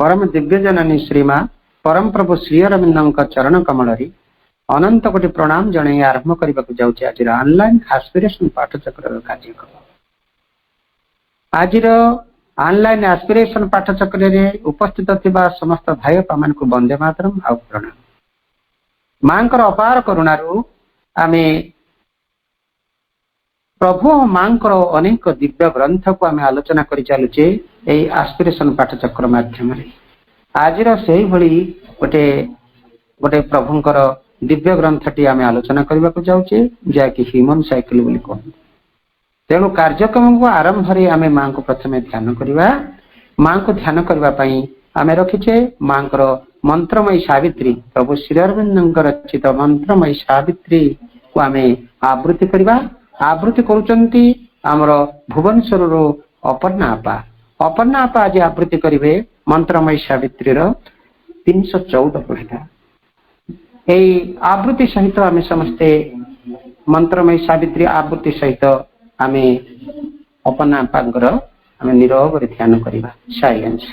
परम दिव्य जननी श्रीमा परम प्रभु श्री अरविंद चरण कमल अनंत कोटि प्रणाम जन आरंभ करने जाऊँगी आज ऑनलाइन एस्पिरेशन पाठचक्र कार्यक्रम। आज ऑनलाइन एस्पिरेशन पाठचक्र उपस्थित थिबा समस्त भाई मान को वंदे मातरम आ प्रणाम। मां अपार करुणारू आमे प्रभु मां अनेक दिव्य ग्रंथ को आम आलोचना कर चलुचे एस्पिरेशन पाठचक्र माध्यम। आज गोटे गोटे प्रभुंकर दिव्य ग्रंथटी आम आलोचना करने को जाऊे जहाँकि ह्यूमन साइकिल बोली कहते। तेणु कार्यक्रम को आरंभ आम मां को प्रथम ध्यान करवा। मां को ध्यान करने आम रखीचे मां मंत्रमयी सावित्री प्रभु श्री अरविंद रचित मंत्रमयी सावित्री को आम आवृत्ति करवा। आवृत्ति करुचंती आमर भुवनेश्वर अपर्णा आपा। अपर्णा आपा आज आवृत्ति करेंगे मंत्रमयी सावित्री 314 पृष्ठा। यही आवृत्ति सहित आम समस्ते मंत्रमयी सावित्री आवृत्ति सहित आम अपर्णा आपांकर आम नीरव ध्यान करवा। साइलेंस।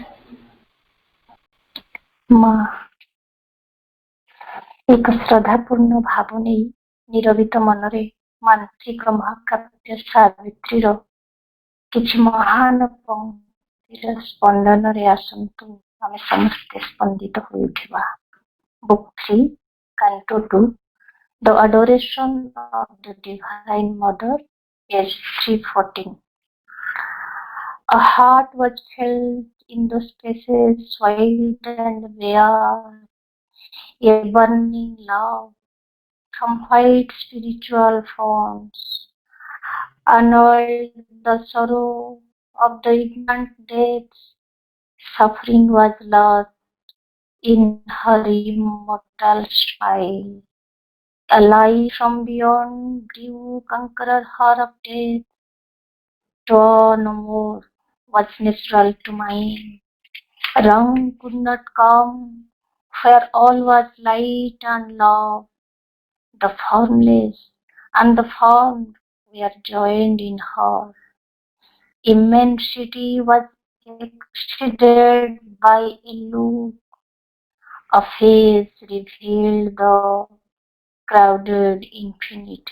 एक श्रद्धापूर्ण भाव नहीं निरवित मनरे मांत्रिक महाकाव्य सावित्री किछि महान पंक्तिर स्पंदन रे आसंतु आम समस्ते स्पंदित हो उठिबा। Book 3 Canto 2 The Adoration of the Divine Mother, page 314. A heart was felt in the spaces wide and bare, a burning love from white spiritual forms, annoyed the sorrow of the ignorant deaths. Suffering was lost in her immortal smile. A light from beyond grew, conqueror her of death. Draw no more was natural to mine. Wrong could not come, where all was light and love. The formless and the formed were joined in her. Immensity was exceeded by a look. A face revealed the crowded infinite,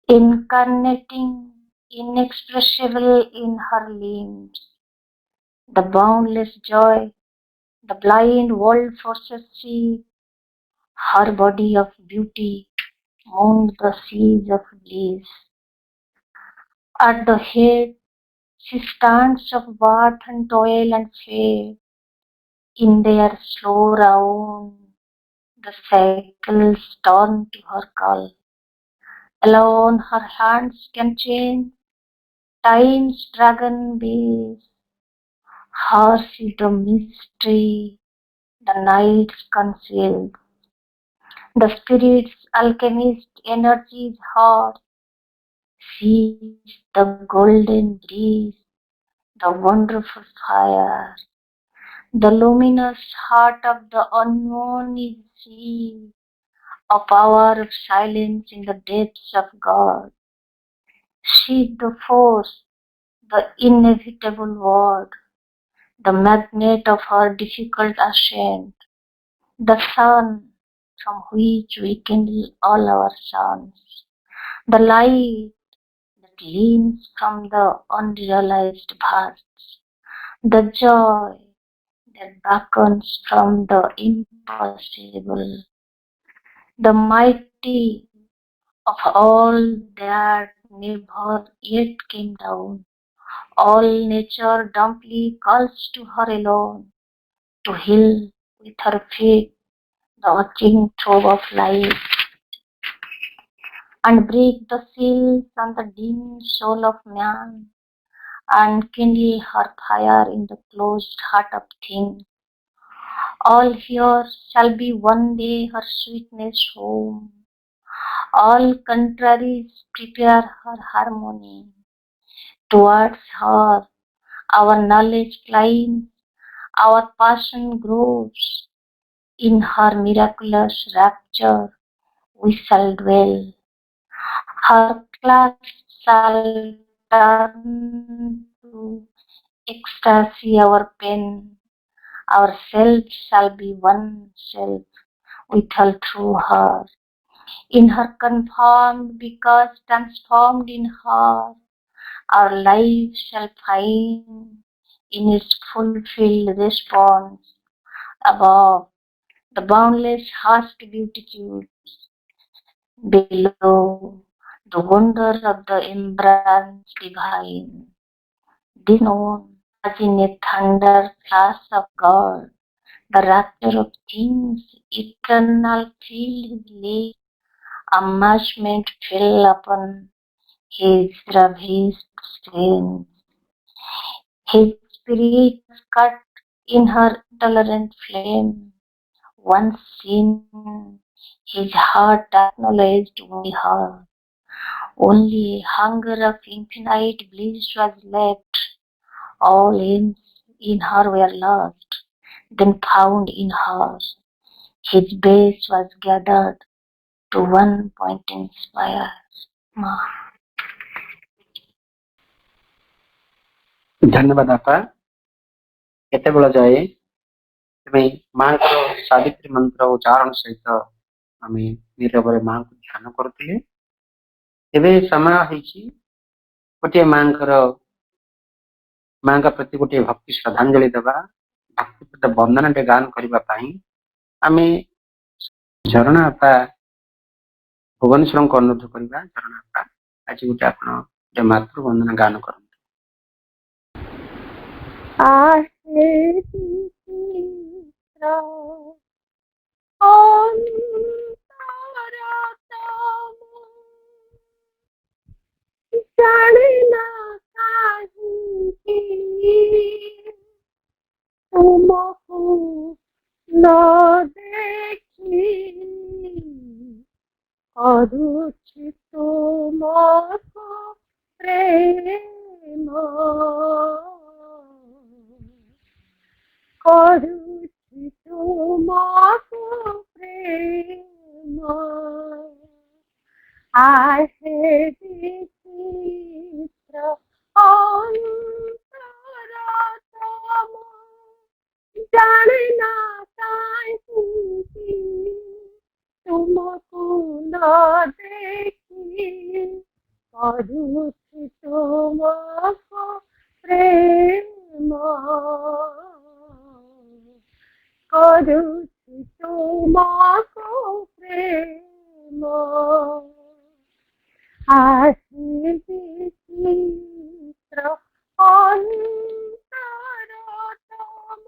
incarnating, inexpressible in her limbs. The boundless joy, the blind world forces seek. Her body of beauty moaned the seas of bliss. At the head, she stands of birth and toil and fate. In their slow round, the cycles turn to her call. Alone her hands can change time's dragon beast. Hers is the mystery the nights conceal. The spirit's alchemist energy is hers. She is the golden breeze, the wonderful fire. The luminous heart of the unknown is she, a power of silence in the depths of God. She is the force, the inevitable word, the magnet of her difficult ascent, the sun from which we kindle all our suns, the light that gleams from the unrealized past, the joy that beckons from the impossible, the mighty of all that never yet came down. All nature dumbly calls to her alone, to heal with her feet the watching throb of life, and break the seals on the dim soul of man, and kindle her fire in the closed heart of things. All here shall be one day her sweetness home. All contraries prepare her harmony. Towards her our knowledge climbs, our passion grows. In her miraculous rapture we shall dwell. Her clasp shall turn to ecstasy our pen. Our self shall be one self with her through her. In her conformed because transformed in her, our life shall find in its fulfilled response above the boundless husk beatitudes, below the wonder of the embrace divine, this known as in a thunder flash of God, the rapture of things eternal filled his lips, amazement fell upon his ravished sense. His spirit was cut in her tolerant flame. Once seen, his heart acknowledged only her. Only hunger of infinite bliss was left. All ends in her were lost, then found in her. His base was gathered to one pointing spire. Ma. ଧନ୍ୟବାଦ ବାପା। କେତେବେଳ ଯାଏ ଆମେ ମାଙ୍କର ସାବିତ୍ରୀ ମନ୍ତ୍ର ଉଚ୍ଚାରଣ ସହିତ ଆମେ ନିରବରେ ମାଙ୍କୁ ଧ୍ୟାନ କରୁଥିଲେ। ଏବେ ସମୟ ହେଇଛି ଗୋଟିଏ ମାଙ୍କ ପ୍ରତି ଗୋଟିଏ ଭକ୍ତି ଶ୍ରଦ୍ଧାଞ୍ଜଳି ଦେବା, ଭକ୍ତିପଦ ବନ୍ଦନାଟେ ଗାନ କରିବା ପାଇଁ ଆମେ ଝରଣା ବାପା ଭୁବନେଶ୍ୱରଙ୍କୁ ଅନୁରୋଧ କରିବା। ଝରଣା ବାପା ଆଜି ଗୋଟେ ଆପଣ ଗୋଟେ ମାତୃ ବନ୍ଦନା ଗାନ କରନ୍ତୁ। जाने ना काहे तुमको न देखी କରୁଛି ତୁମକୁ ପ୍ରେମ କରୁଛି ତୁମକୁ ପ୍ରେମ ଆହେ ବିଚିତ୍ର ଅନ୍ତର ତମ ଜାଣେ ନା କାହିଁକି ତୁମକୁ ନ ଦେଖି କରୁଛି ତୁମକୁ ପ୍ରେମ କରୁଛି ତୁମକୁ ପ୍ରେମ ଆସି ବିଚିତ୍ର ଅନ୍ତର ତମ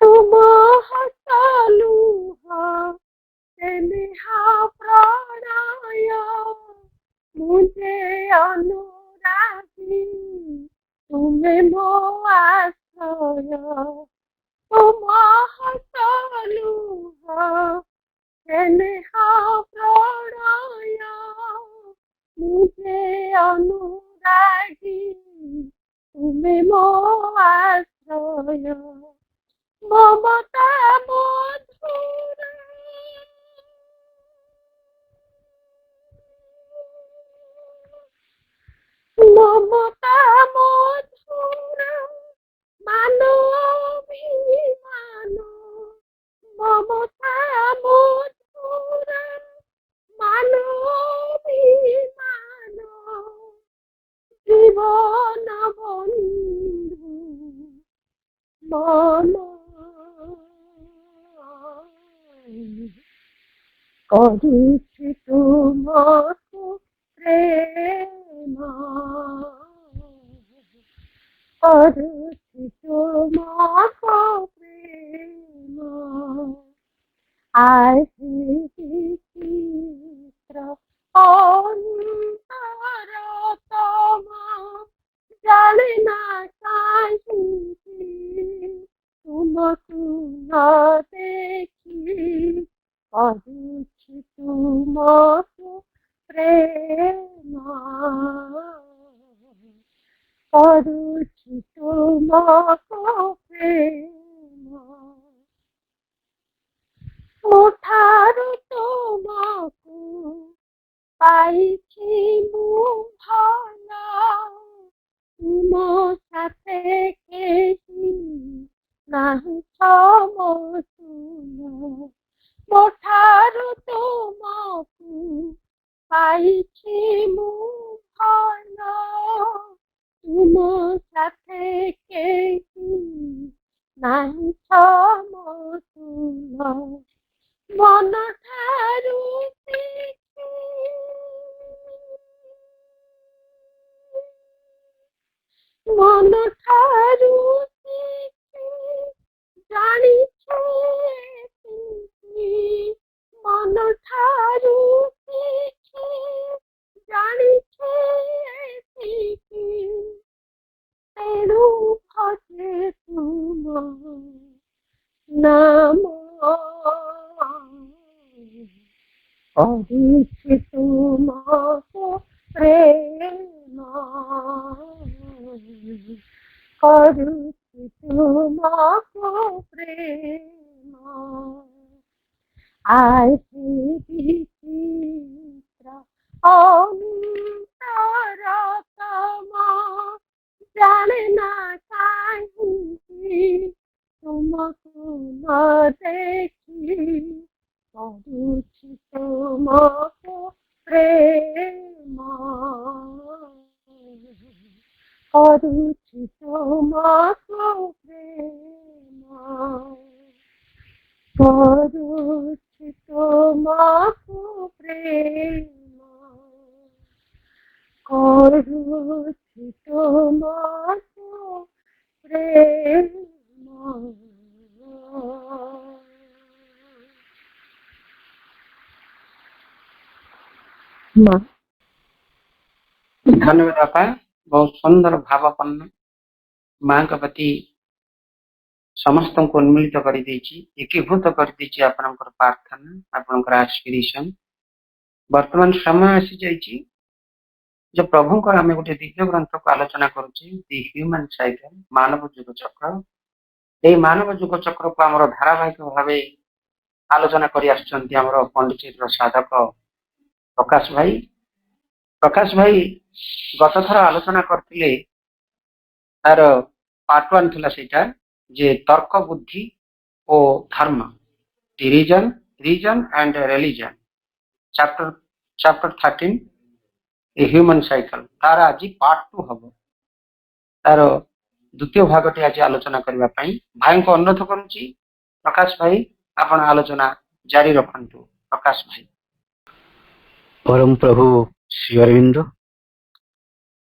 तुम हसलुह स्नेहा प्रणय मुझे अनुरागी तुम्हें मो आश्रय तुम हसलुह स्नेहा प्रणय मुझे अनुरागी तुम्हें मो आश्रय ममता मधुर ममता मधुर मानवीमान ममता मधुर मानवीमान जीवन बंधु मम କରୁଛି ତୁମକୁ ପ୍ରେମ କରୁଛି ତୁମକୁ ପ୍ରେମ ଆସି ବିଚିତ୍ର ଅନ୍ତର ତମ ଜାଣେ ନା କାହିଁକି ତୁମକୁ ନ ଦେଖି କରୁଛି ତୁମକୁ ପ୍ରେମ କରୁଛି ତୁମକୁ ପ୍ରେମ ମୋ ଠାରୁ ତୁମକୁ ପାଇ ପାଇଛି ମୁଁ ଭଲ ତୁମ ସାଥେ କେହି ନାହିଁ ସମତୁଲ ମୋ ଠାରୁ ତୁମକୁ ପାଇଛି ମୁଁ ଭଲ ତୁମ ସାଥେ କେହି ନାହିଁ ସମତୁଲ ମନ ଠାରୁ ଶିଖି ମନ ଠାରୁ ଶିଖି ଜାଣିଛେ ଏତିକି ମନ ଠାରୁ ଶିଖି ଜାଣିଛେ ଏତିକି ତେଣୁ ଭଜେ ତୁମ ନାମ କରୁଛି ତୁମକୁ ପ୍ରେମ କରୁଛି ତୁମକୁ ପ୍ରେମ ଆଜି ବିଚିତ୍ର ଅନ୍ତରତମ ଜାଣେ ନା କାହିଁକି ତୁମକୁ ନ ଦେଖି କରୁଛି ତୁମକୁ ପ୍ରେମ କରୁଛି ତୁମକୁ ପ୍ରେମ କରୁଛି ତୁମକୁ ପ୍ରେମ କରୁଛି ତୁମକୁ ପ୍ରେମ ମା ଧନ୍ୟବାଦ ବାପା, ବହୁତ ସୁନ୍ଦର ଭାବପନ୍ନ ମାଙ୍କ ପ୍ରତି ସମସ୍ତଙ୍କୁ ଉନ୍ମିଳିତ କରିଦେଇଛି, ଏକୀଭୂତ କରିଦେଇଛି ଆପଣଙ୍କର ପ୍ରାର୍ଥନା, ଆପଣଙ୍କର ଆସ୍ପିରେସନ। ବର୍ତ୍ତମାନ ସମୟ ଆସିଯାଇଛି ଯେ ପ୍ରଭୁଙ୍କର ଆମେ ଗୋଟେ ଦିବ୍ୟ ଗ୍ରନ୍ଥକୁ ଆଲୋଚନା କରୁଛେ, ଦି ହ୍ୟୁମାନ ସାଇକେଲ, ମାନବ ଯୁଗ ଚକ୍ର। ଏଇ ମାନବ ଯୁଗ ଚକ୍ରକୁ ଆମର ଧାରାବାହିକ ଭାବେ ଆଲୋଚନା କରି ଆସୁଛନ୍ତି ଆମର ପଣ୍ଡିଚେରୀର ସାଧକ ପ୍ରକାଶ ଭାଇ। ପ୍ରକାଶ ଭାଇ ଗତ ଥର ଆଲୋଚନା କରିଥିଲେ, ତାର ପାର୍ଟ 1 ଥିଲା ସେଇଟା, ଯେ ତର୍କ ବୁଦ୍ଧି ଓ ଧର୍ମ, reason and religion, chapter 13 a human cycle. ତାର ଆଜି ପାର୍ଟ 2 ହବ। ତାର ଦ୍ୱିତୀୟ ଭାଗଟି ଆଜି ଆଲୋଚନା କରିବା ପାଇଁ ଭାଇଙ୍କୁ ଅନୁରୋଧ କରୁଛି, ପ୍ରକାଶ ଭାଇ ଆପଣ ଆଲୋଚନା ଜାରି ରଖନ୍ତୁ। ପ୍ରକାଶ ଭାଇ। परम प्रभु श्री अरविंद,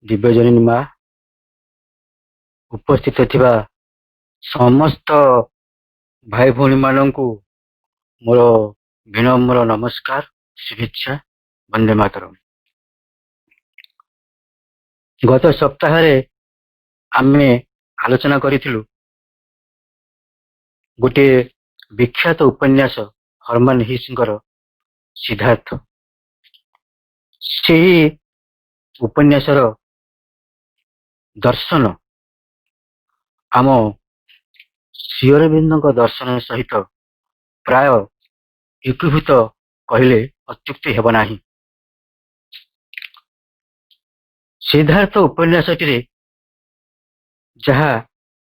दिव्यजननी माँ, उपस्थित थिबा समस्त भाई भौणी माननकु मोर विनम्र नमस्कार, शुभेच्छा, वंदे मातरम। गत सप्ताह आमे आलोचना करिथिलु गोटे विख्यात उपन्यास हर्मन हेसଙ୍କର सिद्धार्थ। ସେହି ଉପନ୍ୟାସର ଦର୍ଶନ ଆମ ଶ୍ରୀ ଅରବିନ୍ଦଙ୍କ ଦର୍ଶନ ସହିତ ପ୍ରାୟ ଏକୀଭୂତ କହିଲେ ଅତ୍ୟୁକ୍ତି ହେବ ନାହିଁ। ସିଦ୍ଧାର୍ଥ ଉପନ୍ୟାସଟିରେ ଯାହା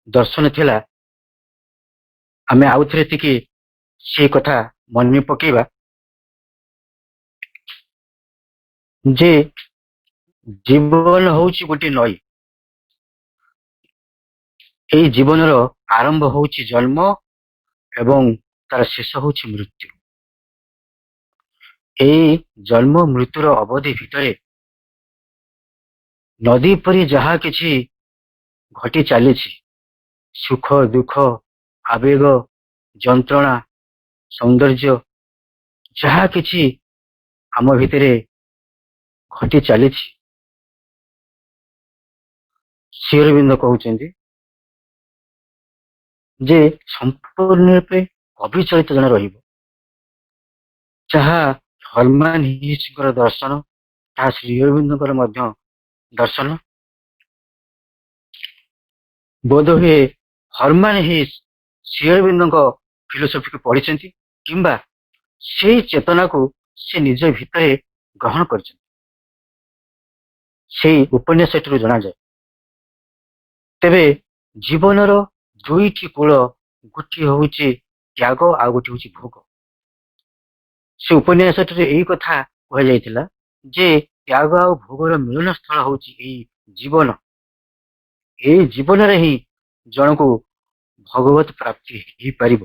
ଦର୍ଶନ ଥିଲା, ଆମେ ଆଉଥରେ ଟିକେ ସେ କଥା ମନେ ପକେଇବା ଯେ ଜୀବନ ହଉଛି ଗୋଟିଏ ନଈ। এই ଜୀବନର ଆରମ୍ଭ ହଉଛି ଜନ୍ମ ଏବଂ ତାର ଶେଷ ହଉଛି ମୃତ୍ୟୁ। এই ଜନ୍ମ ମୃତ୍ୟୁର ଅବଧି ଭିତରେ ନଦୀ ପରି ଯାହା କିଛି ଘଟି ଚାଲିଛି, ସୁଖ ଦୁଃଖ, ଆବେଗ, ଯନ୍ତ୍ରଣା, ସୌନ୍ଦର୍ଯ୍ୟ, ଯାହା କିଛି ଆମ ଭିତରେ ଘଟି ଚାଲିଛି, ଶ୍ରୀ ଅରବିନ୍ଦ କହୁଛନ୍ତି ଯେ ସମ୍ପୂର୍ଣ୍ଣ ରୂପେ ଅବିଚଳିତ ଜଣେ ରହିବ। ଯାହା ହର୍ମାନ ହେସଙ୍କର ଦର୍ଶନ, ତାହା ଶ୍ରୀ ଅରବିନ୍ଦଙ୍କର ମଧ୍ୟ ଦର୍ଶନ। ବୋଧହୁଏ ହର୍ମାନ ହେସ ଶ୍ରୀ ଅରବିନ୍ଦଙ୍କ ଫିଲୋସଫିକୁ ପଢିଛନ୍ତି କିମ୍ବା ସେଇ ଚେତନାକୁ ସେ ନିଜ ଭିତରେ ଗ୍ରହଣ କରିଛନ୍ତି। ସେଇ ଉପନ୍ୟାସଟିରୁ ଜଣାଯାଏ। ତେବେ ଜୀବନର ଦୁଇଟି କୂଳ, ଗୋଟିଏ ହଉଛି ତ୍ୟାଗ ଆଉ ଗୋଟିଏ ହଉଛି ଭୋଗ। ସେ ଉପନ୍ୟାସଟିରେ ଏଇ କଥା କୁହାଯାଇଥିଲା ଯେ ତ୍ୟାଗ ଆଉ ଭୋଗର ମିଳନ ସ୍ଥଳ ହଉଛି ଏଇ ଜୀବନ। ଏଇ ଜୀବନରେ ହିଁ ଜଣକୁ ଭଗବତ ପ୍ରାପ୍ତି ହେଇପାରିବ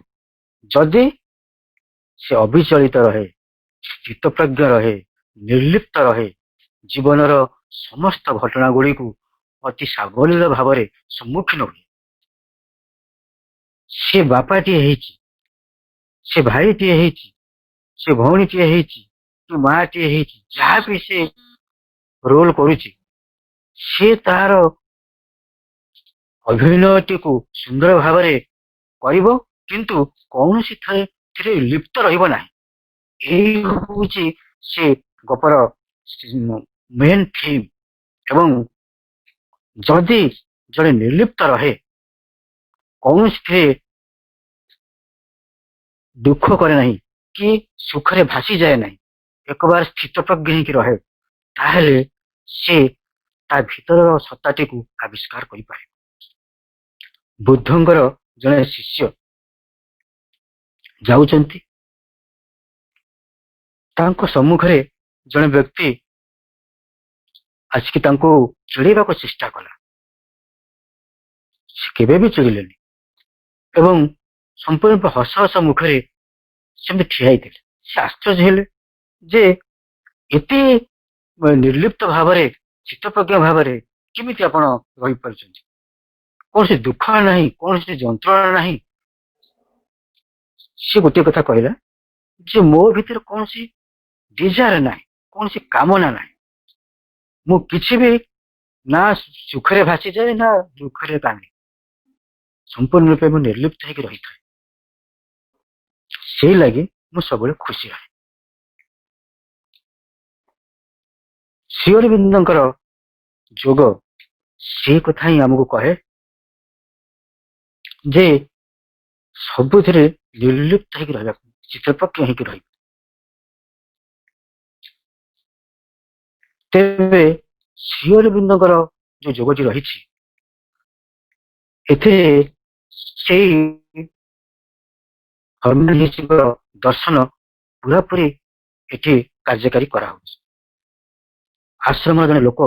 ଯଦି ସେ ଅବିଚଳିତ ରହେ, ସ୍ଥିତପ୍ରଜ୍ଞ ରହେ, ନିର୍ଲିପ୍ତ ରହେ, ଜୀବନର ସମସ୍ତ ଘଟଣା ଗୁଡିକୁ ଅତି ସାବଲୀଳ ଭାବରେ ସମ୍ମୁଖୀନ ହୁଏ। ସେ ବାପାଟିଏ ହେଇଛି, ସେ ଭାଇଟିଏ ହେଇଛି, ସେ ଭଉଣୀଟିଏ ହେଇଛି, କି ମାଟିଏ ହେଇଛି, ଯାହା ବି ସେ ରୋଲ କରୁଛି, ସେ ତାର ଅଭିନୟଟିକୁ ସୁନ୍ଦର ଭାବରେ କରିବ, କିନ୍ତୁ କୌଣସି ଥିରେ ଲିପ୍ତ ରହିବ ନାହିଁ। ଏଇ ହଉଛି ସେ ଗପର ମେନ୍ ଥିମ୍। ଏବଂ ଯଦି ଜଣେ ନିର୍ଲିପ୍ତ ରହେ, କୌଣସିଥିରେ ଦୁଃଖ କରେ ନାହିଁ କି ସୁଖରେ ଭାସିଯାଏ ନାହିଁ, ଏକବାର ସ୍ଥିତପ୍ରଜ୍ଞ ହେଇକି ରହେ, ତାହେଲେ ସେ ତା ଭିତରର ସତ୍ତାଟିକୁ ଆବିଷ୍କାର କରିପାରେ। ବୁଦ୍ଧଙ୍କର ଜଣେ ଶିଷ୍ୟ ଯାଉଛନ୍ତି, ତାଙ୍କ ସମ୍ମୁଖରେ ଜଣେ ବ୍ୟକ୍ତି ଆସିକି ତାଙ୍କୁ ଚିଡ଼େଇବାକୁ ଚେଷ୍ଟା କଲା। ସେ କେବେ ବି ଚିଡ଼ିଲେନି ଏବଂ ସମ୍ପୂର୍ଣ୍ଣ ହସ ହସ ମୁଖରେ ସେମିତି ଠିଆ ହେଇଥିଲେ। ସେ ଆଶ୍ଚର୍ଯ୍ୟ ହେଲେ ଯେ ଏତେ ନିର୍ଲିପ୍ତ ଭାବରେ, ଚିତ୍ତପ୍ରଜ୍ଞ ଭାବରେ କେମିତି ଆପଣ ରହିପାରୁଛନ୍ତି? କୌଣସି ଦୁଃଖ ନାହିଁ, କୌଣସି ଯନ୍ତ୍ରଣା ନାହିଁ। ସେ ଗୋଟିଏ କଥା କହିଲା ଯେ ମୋ ଭିତରେ କୌଣସି ଡିଜାୟାର ନାହିଁ, କୌଣସି କାମନା ନାହିଁ। ମୁଁ କିଛି ବି ନା ସୁଖରେ ଭାସିଯାଏ ନା ଦୁଃଖରେ କାନ୍ଦେ, ସମ୍ପୂର୍ଣ୍ଣ ରୂପେ ମୁଁ ନିର୍ଲିପ୍ତ ହେଇକି ରହିଥାଏ। ସେଇ ଲାଗି ମୁଁ ସବୁବେଳେ ଖୁସି ରହେ। ଶ୍ରୀ ଅରବିନ୍ଦଙ୍କର ଯୋଗ ସେଇ କଥା ହିଁ ଆମକୁ କହେ ଯେ ସବୁଥିରେ ନିର୍ଲିପ୍ତ ହେଇକି ରହିବାକୁ, ଚିତ୍ତପ୍ରଜ୍ଞ ହେଇକି ରହିବ। ତେବେ ଶ୍ରୀ ଅରବିନ୍ଦଙ୍କର ଯୋଉ ଯୋଗଟି ରହିଛି, ଏଥିରେ ସେଇ ହର୍ମେନିସଙ୍କର ଦର୍ଶନ ପୁରାପୁରି ଏଠି କାର୍ଯ୍ୟକାରୀ କରାହଉଛି। ଆଶ୍ରମର ଜଣେ ଲୋକ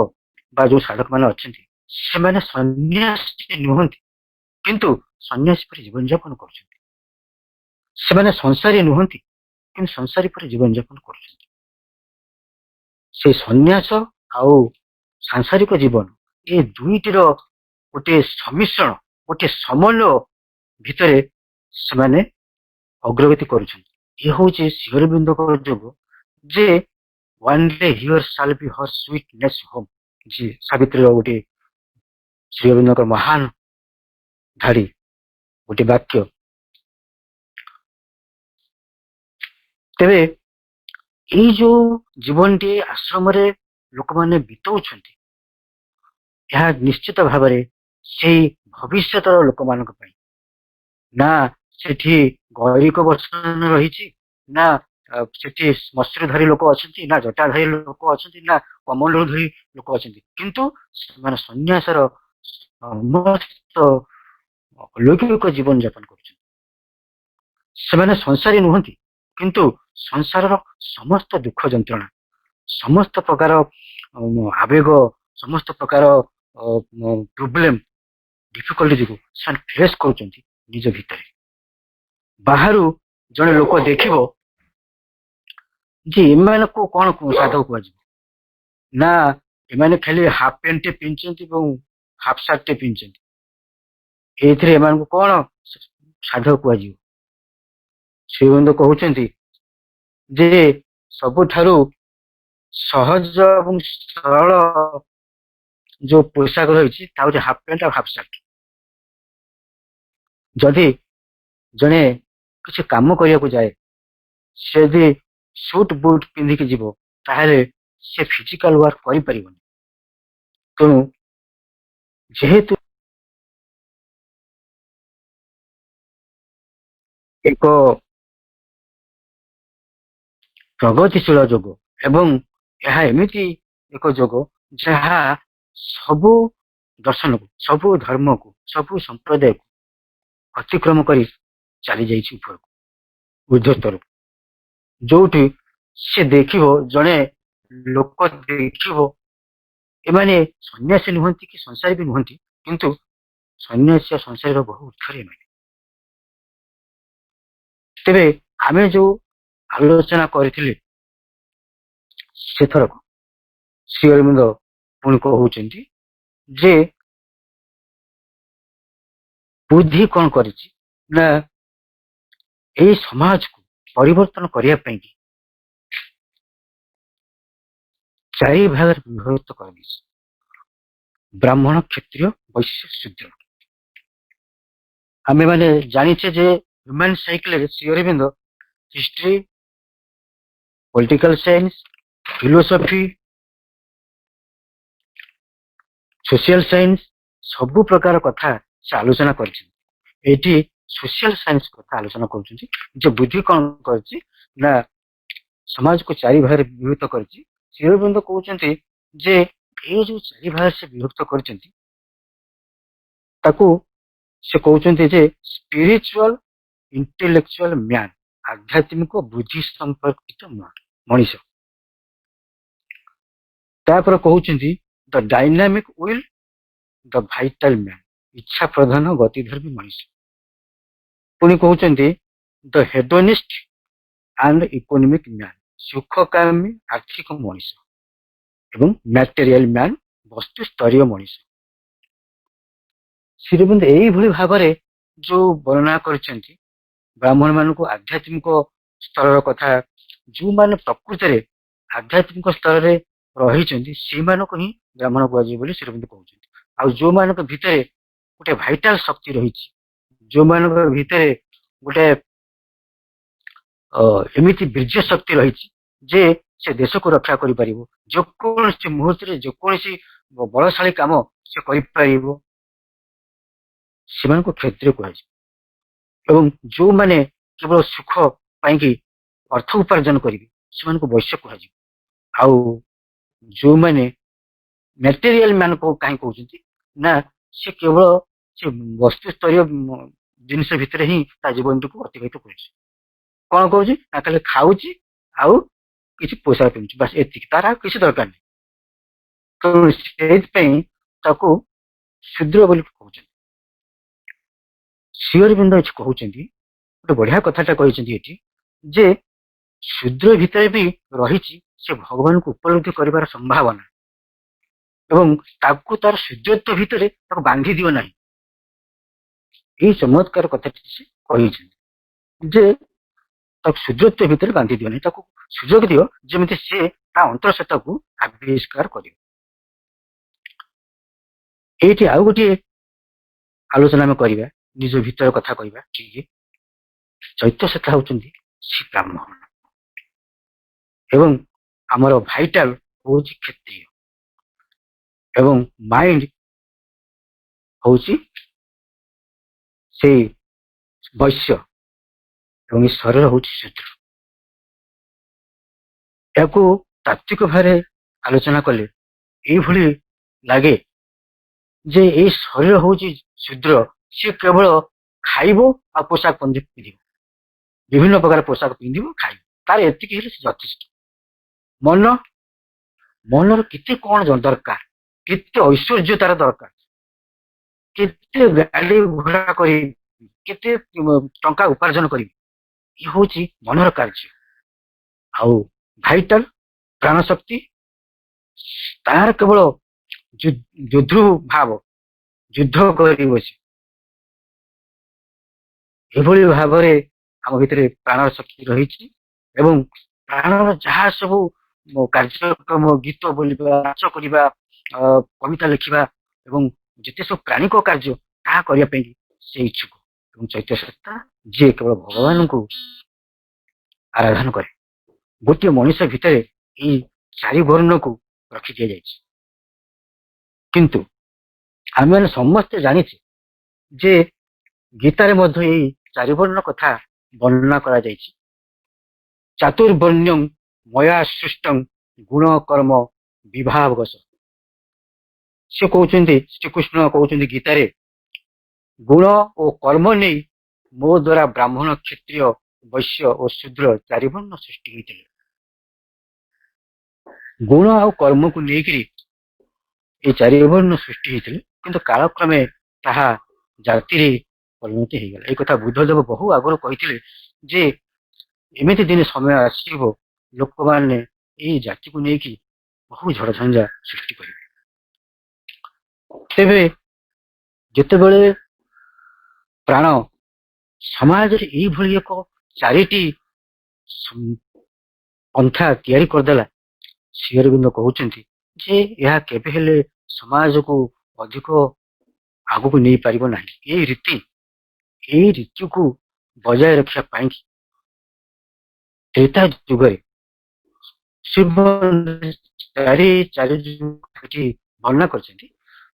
ବା ଯୋଉ ସାଧକ ମାନେ ଅଛନ୍ତି, ସେମାନେ ସନ୍ନ୍ୟାସୀ ନୁହନ୍ତି, କିନ୍ତୁ ସନ୍ନ୍ୟାସୀ ପରି ଜୀବନଯାପନ କରୁଛନ୍ତି। ସେମାନେ ସଂସାରୀ ନୁହନ୍ତି, କିନ୍ତୁ ସଂସାରୀ ପରି ଜୀବନଯାପନ କରୁଛନ୍ତି। ସେଇ ସନ୍ନ୍ୟାସ ଆଉ ସାଂସାରିକ ଜୀବନ, ଏ ଦୁଇଟିର ଗୋଟିଏ ସମ୍ମିଶ୍ରଣ, ଗୋଟିଏ ସମନ୍ୱୟ ଭିତରେ ସେମାନେ ଅଗ୍ରଗତି କରୁଛନ୍ତି। ଏ ହଉଛି ଶ୍ରୀ ଅରବିନ୍ଦଙ୍କର ଯୋଗ ଯେ one day here shall be her sweetness home। ଯେ ସାବିତ୍ରୀର ଗୋଟିଏ ଶ୍ରୀ ଅରବିନ୍ଦଙ୍କର ମହାନ ଧାଡି, ଗୋଟେ ବାକ୍ୟ। ତେବେ ଏଇ ଯୋଉ ଜୀବନଟି ଆଶ୍ରମରେ ଲୋକମାନେ ବିତଉଛନ୍ତି, ଏହା ନିଶ୍ଚିତ ଭାବରେ ସେଇ ଭବିଷ୍ୟତର ଲୋକମାନଙ୍କ ପାଇଁ। ନା ସେଠି ଗୈରିକ ବସନ ରହିଛି, ନା ସେଠି ମତ୍ସ୍ୟଧାରୀ ଲୋକ ଅଛନ୍ତି, ନା ଜଟାଧାରୀ ଲୋକ ଅଛନ୍ତି, ନା କମଣ୍ଡଳଧାରୀ ଲୋକ ଅଛନ୍ତି, କିନ୍ତୁ ସେମାନେ ସନ୍ନ୍ୟାସର ସମସ୍ତ ଲୌକିକ ଜୀବନ ଯାପନ କରୁଛନ୍ତି। ସେମାନେ ସଂସାରୀ ନୁହନ୍ତି, କିନ୍ତୁ ସଂସାରର ସମସ୍ତ ଦୁଃଖ ଯନ୍ତ୍ରଣା, ସମସ୍ତ ପ୍ରକାର ଆବେଗ, ସମସ୍ତ ପ୍ରକାର ପ୍ରୋବ୍ଲେମ, ଡିଫିକଲ୍ଟିକୁ ସେମାନେ ଫେସ୍ କରୁଛନ୍ତି ନିଜ ଭିତରେ। ବାହାରୁ ଜଣେ ଲୋକ ଦେଖିବ ଯେ ଏମାନଙ୍କୁ କଣ ସାଧକ କୁହାଯିବ, ନା ଏମାନେ ଖାଲି ହାଫ ପ୍ୟାଣ୍ଟଟେ ପିନ୍ଧୁଛନ୍ତି ଏବଂ ହାଫ ସାର୍ଟଟେ ପିନ୍ଧୁଛନ୍ତି, ଏଇଥିରେ ଏମାନଙ୍କୁ କଣ ସାଧକ କୁହାଯିବ? ଶ୍ରୀଅରବିନ୍ଦ କହୁଛନ୍ତି ଯେ ସବୁଠାରୁ ସହଜ ଏବଂ ସରଳ ଯୋଉ ପୋଷାକ ରହିଛି ତା ହଉଛି ହାଫ ପ୍ୟାଣ୍ଟ ଆଉ ହାଫ ସାର୍ଟ। ଯଦି ଜଣେ କିଛି କାମ କରିବାକୁ ଯାଏ, ସେ ଯଦି ସୁଟ ବୁଟ ପିନ୍ଧିକି ଯିବ, ତାହେଲେ ସେ ଫିଜିକାଲ ୱାର୍କ କରିପାରିବନି। ତେଣୁ ଯେହେତୁ ଏକ ପ୍ରଗତିଶୀଳ ଯୋଗ ଏବଂ ଏହା ଏମିତି ଏକ ଯୋଗ ଯାହା ସବୁ ଦର୍ଶନକୁ, ସବୁ ଧର୍ମକୁ, ସବୁ ସମ୍ପ୍ରଦାୟକୁ ଅତିକ୍ରମ କରି ଚାଲି ଯାଇଛି ଉପରକୁ, ଉର୍ଦ୍ଧ୍ୱ ଯୋଉଠି ସେ ଦେଖିବ, ଜଣେ ଲୋକ ଦେଖିବ ଏମାନେ ସନ୍ନ୍ୟାସୀ ନୁହନ୍ତି କି ସଂସାରୀ ବି ନୁହନ୍ତି, କିନ୍ତୁ ସନ୍ନ୍ୟାସୀ ଆଉ ସଂସାରୀର ବହୁ ଉର୍ଦ୍ଧ୍ୱରେ ଏମାନେ। ତେବେ ଆମେ ଯୋଉ ଆଲୋଚନା କରିଥିଲେ ସେଥରକ ଶ୍ରୀ ଅରବିନ୍ଦ ପୁଣି କହୁଛନ୍ତି ଯେ ବୁଦ୍ଧି କଣ କରିଛି ନା ଏଇ ସମାଜକୁ ପରିବର୍ତ୍ତନ କରିବା ପାଇଁ ଚାରି ଭାଗରେ ବିଭକ୍ତ କରିଦେଇଛି, ବ୍ରାହ୍ମଣ, କ୍ଷତ୍ରିୟ, ବୈଶ୍ୟ, ଶୂଦ୍ର। ଆମେମାନେ ଜାଣିଛେ ଯେ ହ୍ୟୁମାନ ସାଇକେଲରେ Shri Aurobindo history, political science, philosophy, social science ସବୁ ପ୍ରକାର କଥା ସେ ଆଲୋଚନା କରିଛନ୍ତି। ଏଇଠି ସୋସିଆଲ ସାଇନ୍ସ କଥା ଆଲୋଚନା କରୁଛନ୍ତି ଯେ ବୁଦ୍ଧି କଣ କରିଛି ନା ସମାଜକୁ ଚାରି ଭାଗରେ ବିଭକ୍ତ କରିଛି। ଶ୍ରୀ ଅରବିନ୍ଦ କହୁଛନ୍ତି ଯେ ଏଇ ଯୋଉ ଚାରି ଭାଗରେ ସେ ବିଭକ୍ତ କରିଛନ୍ତି ତାକୁ ସେ କହୁଛନ୍ତି ଯେ ସ୍ପିରିଚୁଆଲ ଇଣ୍ଟେଲେକ୍ଚୁଆଲ ମ୍ୟାନ, ଆଧ୍ୟାତ୍ମିକ ବୁଦ୍ଧି ସମ୍ପର୍କିତ ମଣିଷ। ତାପରେ କହୁଛନ୍ତି the dynamic will, the vital man, ଇଚ୍ଛା ପ୍ରଧାନ ଗତିଧର୍ମୀ ମଣିଷ। ପୁଣି କହୁଛନ୍ତି the hedonist and economic man, ସୁଖକାମୀ ଆର୍ଥିକ ମଣିଷ। ଏବଂ ମ୍ୟାଟେରିଆଲ ମ୍ୟାନ, ବସ୍ତୁ ସ୍ତରୀୟ ମଣିଷ। ଶ୍ରୀ ଅରବିନ୍ଦ ଏଇଭଳି ଭାବରେ ଯୋଉ ବର୍ଣ୍ଣନା କରିଛନ୍ତି ବ୍ରାହ୍ମଣ ମାନଙ୍କୁ ଆଧ୍ୟାତ୍ମିକ ସ୍ତରର କଥା, ଯୋଉମାନେ ପ୍ରକୃତରେ ଆଧ୍ୟାତ୍ମିକ ସ୍ତରରେ ରହିଛନ୍ତି ସେଇମାନଙ୍କୁ ହିଁ ବ୍ରାହ୍ମଣ କୁହାଯିବ ବୋଲି ଶ୍ରୀ ଅରବିନ୍ଦ କହୁଛନ୍ତି। ଆଉ ଯୋଉମାନଙ୍କ ଭିତରେ ଗୋଟେ ଭାଇଟାଲ ଶକ୍ତି ରହିଛି, ଯୋଉମାନଙ୍କ ଭିତରେ ଗୋଟେ ଏମିତି ବୀର୍ଯ୍ୟ ଶକ୍ତି ରହିଛି ଯେ ସେ ଦେଶକୁ ରକ୍ଷା କରିପାରିବ, ଯେକୌଣସି ମୁହୂର୍ତ୍ତରେ ଯେକୌଣସି ବଳଶାଳୀ କାମ ସେ କରିପାରିବ, ସେମାନଙ୍କୁ କ୍ଷତ୍ରିୟ କୁହାଯିବ। ଏବଂ ଯୋଉମାନେ କେବଳ ସୁଖ ପାଇଁକି ଅର୍ଥ ଉପାର୍ଜନ କରିବେ ସେମାନଙ୍କୁ ବୈଶ୍ୟ କୁହାଯିବ। ଆଉ ଯୋଉମାନେ ମ୍ୟାଟେରିଆଲ ମାନଙ୍କୁ କାହିଁ କହୁଛନ୍ତି ନା ସେ କେବଳ ସେ ବସ୍ତୁ ସ୍ତରୀୟ ଜିନିଷ ଭିତରେ ହିଁ ତା ଜୀବନଟିକୁ ଅତିବାହିତ କରୁଛି। କଣ କହୁଛି ନା ଖାଲି ଖାଉଛି ଆଉ କିଛି ପଇସା ପିନ୍ଧୁଛି, ବାସ୍ ଏତିକି, ତାର ଆଉ କିଛି ଦରକାର ନାହିଁ। ତ ସେଇଥିପାଇଁ ତାକୁ ଶୂଦ୍ର ବୋଲି କହୁଛନ୍ତି। ଶ୍ରୀ ଅରବିନ୍ଦ ଏଠି କହୁଛନ୍ତି ଗୋଟେ ବଢିଆ କଥାଟା କହିଛନ୍ତି ଏଠି ଯେ ଶୂଦ୍ର ଭିତରେ ବି ରହିଛି ସେ ଭଗବାନଙ୍କୁ ଉପଲବ୍ଧି କରିବାର ସମ୍ଭାବନା, ଏବଂ ତାକୁ ତାର ଶୂଦ୍ରତ୍ୱ ଭିତରେ ତାକୁ ବାନ୍ଧି ଦିଅ ନାହିଁ। ଏଇ ଚମତ୍କାର କଥାଟି ସେ କହିଛନ୍ତି ଯେ ତାକୁ ଶୂଦ୍ରତ୍ୱ ଭିତରେ ବାନ୍ଧି ଦିଅ ନାହିଁ, ତାକୁ ସୁଯୋଗ ଦିଅ ଯେମିତି ସେ ତା ଅନ୍ତଃସତ୍ତାକୁ ଆବିଷ୍କାର କରିବ। ଏଇଠି ଆଉ ଗୋଟିଏ ଆଲୋଚନା ଆମେ କରିବା, ନିଜ ଭିତର କଥା କହିବା। ଠିକ ଚୈତ୍ୟସତ୍ତା ହଉଛନ୍ତି ସେ ବ୍ରାହ୍ମଣ ଏବଂ ଆମର ଭାଇଟାଲ ହଉଛି କ୍ଷତ୍ରିୟ ଏବଂ ମାଇଣ୍ଡ ହଉଛି ସେଇ ବୈଶ୍ୟ ଏବଂ ଏ ଶରୀର ହଉଛି ଶୂଦ୍ର। ଏହାକୁ ତାତ୍ତ୍ୱିକ ଭାବରେ ଆଲୋଚନା କଲେ ଏଇଭଳି ଲାଗେ ଯେ ଏଇ ଶରୀର ହଉଛି ଶୂଦ୍ର, ସିଏ କେବଳ ଖାଇବ ଆଉ ପୋଷାକ ପିନ୍ଧିବ, ବିଭିନ୍ନ ପ୍ରକାର ପୋଷାକ ପିନ୍ଧିବ, ଖାଇବ, ତାର ଏତିକି ହେଲେ ସେ ଯଥେଷ୍ଟ। ମନର କେତେ କଣ ଦରକାର, କେତେ ଐଶ୍ୱର୍ଯ୍ୟ ତାର ଦରକାର, କେତେ ଗାଡି ଘୋଡା କରିବି, କେତେ ଟଙ୍କା ଉପାର୍ଜନ କରିବି, ଇଏ ହଉଛି ମନର କାର୍ଯ୍ୟ। ଆଉ ଭାଇଟାଲ ପ୍ରାଣ ଶକ୍ତି, ତାର କେବଳ ଯୁଦ୍ଧ ଭାବ, ଯୁଦ୍ଧ କରି ବସି। ଏଭଳି ଭାବରେ ଆମ ଭିତରେ ପ୍ରାଣର ଶକ୍ତି ରହିଛି ଏବଂ ପ୍ରାଣର ଯାହା ସବୁ କାର୍ଯ୍ୟକ୍ରମ, ଗୀତ ବୋଲିବା, ନାଚ କରିବା, କବିତା ଲେଖିବା ଏବଂ ଯେତେ ସବୁ ପ୍ରାଣିକ କାର୍ଯ୍ୟ ତାହା କରିବା ପାଇଁ ସେ ଇଚ୍ଛୁକ। ଏବଂ ଚୈତ୍ୟସତ୍ତା ଯିଏ କେବଳ ଭଗବାନଙ୍କୁ ଆରାଧନା କରେ। ଗୋଟିଏ ମଣିଷ ଭିତରେ ଏଇ ଚାରି ବର୍ଣ୍ଣକୁ ରଖି ଦିଆଯାଇଛି। କିନ୍ତୁ ଆମେମାନେ ସମସ୍ତେ ଜାଣିଛେ ଯେ ଗୀତାରେ ମଧ୍ୟ ଏଇ ଚାରିବର୍ଣ୍ଣ କଥା ବର୍ଣ୍ଣନା କରାଯାଇଛି। ଚାତୁର୍ବର୍ଣ୍ଣ୍ୟଂ ମୟା ସୃଷ୍ଟଂ ଗୁଣ କର୍ମ ବିଭାବଶ। ସେ କହୁଛନ୍ତି, ଶ୍ରୀକୃଷ୍ଣ କହୁଛନ୍ତି ଗୀତାରେ, ଗୁଣ ଓ କର୍ମ ନେଇ ମୋ ଦ୍ୱାରା ବ୍ରାହ୍ମଣ, କ୍ଷତ୍ରିୟ, ବୈଶ୍ୟ ଓ ଶୂଦ୍ର ଚାରିବର୍ଣ୍ଣ ସୃଷ୍ଟି ହୋଇଥିଲେ। ଗୁଣ ଆଉ କର୍ମକୁ ନେଇକରି এই ଚାରିବର୍ଣ୍ଣ ସୃଷ୍ଟି ହେଇଥିଲେ, କିନ୍ତୁ କାଳକ୍ରମେ ତାହା ଜାତିରେ ପରିଣତ ହେଇଗଲା। এই କଥା ବୁଦ୍ଧଦେବ ବହୁ ଆଗରୁ କହିଥିଲେ ଯେ ଏମିତି ଦିନେ ସମୟ ଆସିବ ଲୋକମାନେ ଏଇ ଜାତିକୁ ନେଇକି ବହୁ ଝଡ଼ଝଞ୍ଜା ସୃଷ୍ଟି କରିବେ। ତେବେ ଯେତେବେଳେ ପ୍ରାଣ ସମାଜରେ ଏଇଭଳି ଏକ ଚାରିଟି ପନ୍ଥା ତିଆରି କରିଦେଲା, ଶ୍ରୀ ଅରବିନ୍ଦ କହୁଛନ୍ତି ଯେ ଏହା କେବେ ହେଲେ ସମାଜକୁ ଅଧିକ ଆଗକୁ ନେଇପାରିବ ନାହିଁ। ଏଇ ରୀତିକୁ ବଜାୟ ରଖିବା ପାଇଁ ତ୍ରେତା ଯୁଗରେ ଚାରି ଯୁଗ ବର୍ଣ୍ଣନା କରିଛନ୍ତି।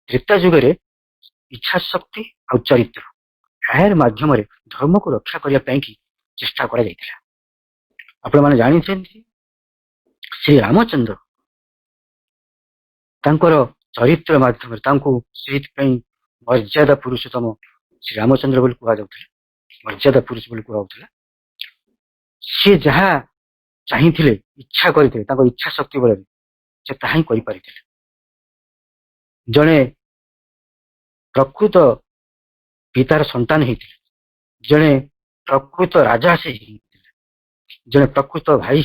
ତ୍ରେତା ଯୁଗରେ ଇଚ୍ଛା ଶକ୍ତି ଆଉ ଚରିତ୍ର ଏହାର ମାଧ୍ୟମରେ ଧର୍ମକୁ ରକ୍ଷା କରିବା ପାଇଁ ଚେଷ୍ଟା କରାଯାଇଥିଲା। ଆପଣମାନେ ଜାଣିଛନ୍ତି ଶ୍ରୀ ରାମଚନ୍ଦ୍ର ତାଙ୍କର ଚରିତ୍ର ମାଧ୍ୟମରେ ତାଙ୍କୁ ସେଇଥିପାଇଁ ମର୍ଯ୍ୟାଦା ପୁରୁଷୋତ୍ତମ ଶ୍ରୀ ରାମଚନ୍ଦ୍ର ବୋଲି କୁହାଯାଉଥିଲା, ମର୍ଯ୍ୟାଦା ପୁରୁଷ ବୋଲି କୁହାଯାଉଥିଲା। ସେ ଯାହା ଚାହିଁଥିଲେ, ଇଚ୍ଛା କରିଥିଲେ, ତାଙ୍କ ଇଚ୍ଛା ଶକ୍ତି ବଳରେ ସେ ତାହା ହିଁ କରିପାରିଥିଲେ। ଜଣେ ପ୍ରକୃତ ପିତାର ସନ୍ତାନ ହେଇଥିଲେ, ଜଣେ ପ୍ରକୃତ ରାଜା ସେ ହେଇଥିଲେ, ଜଣେ ପ୍ରକୃତ ଭାଇ।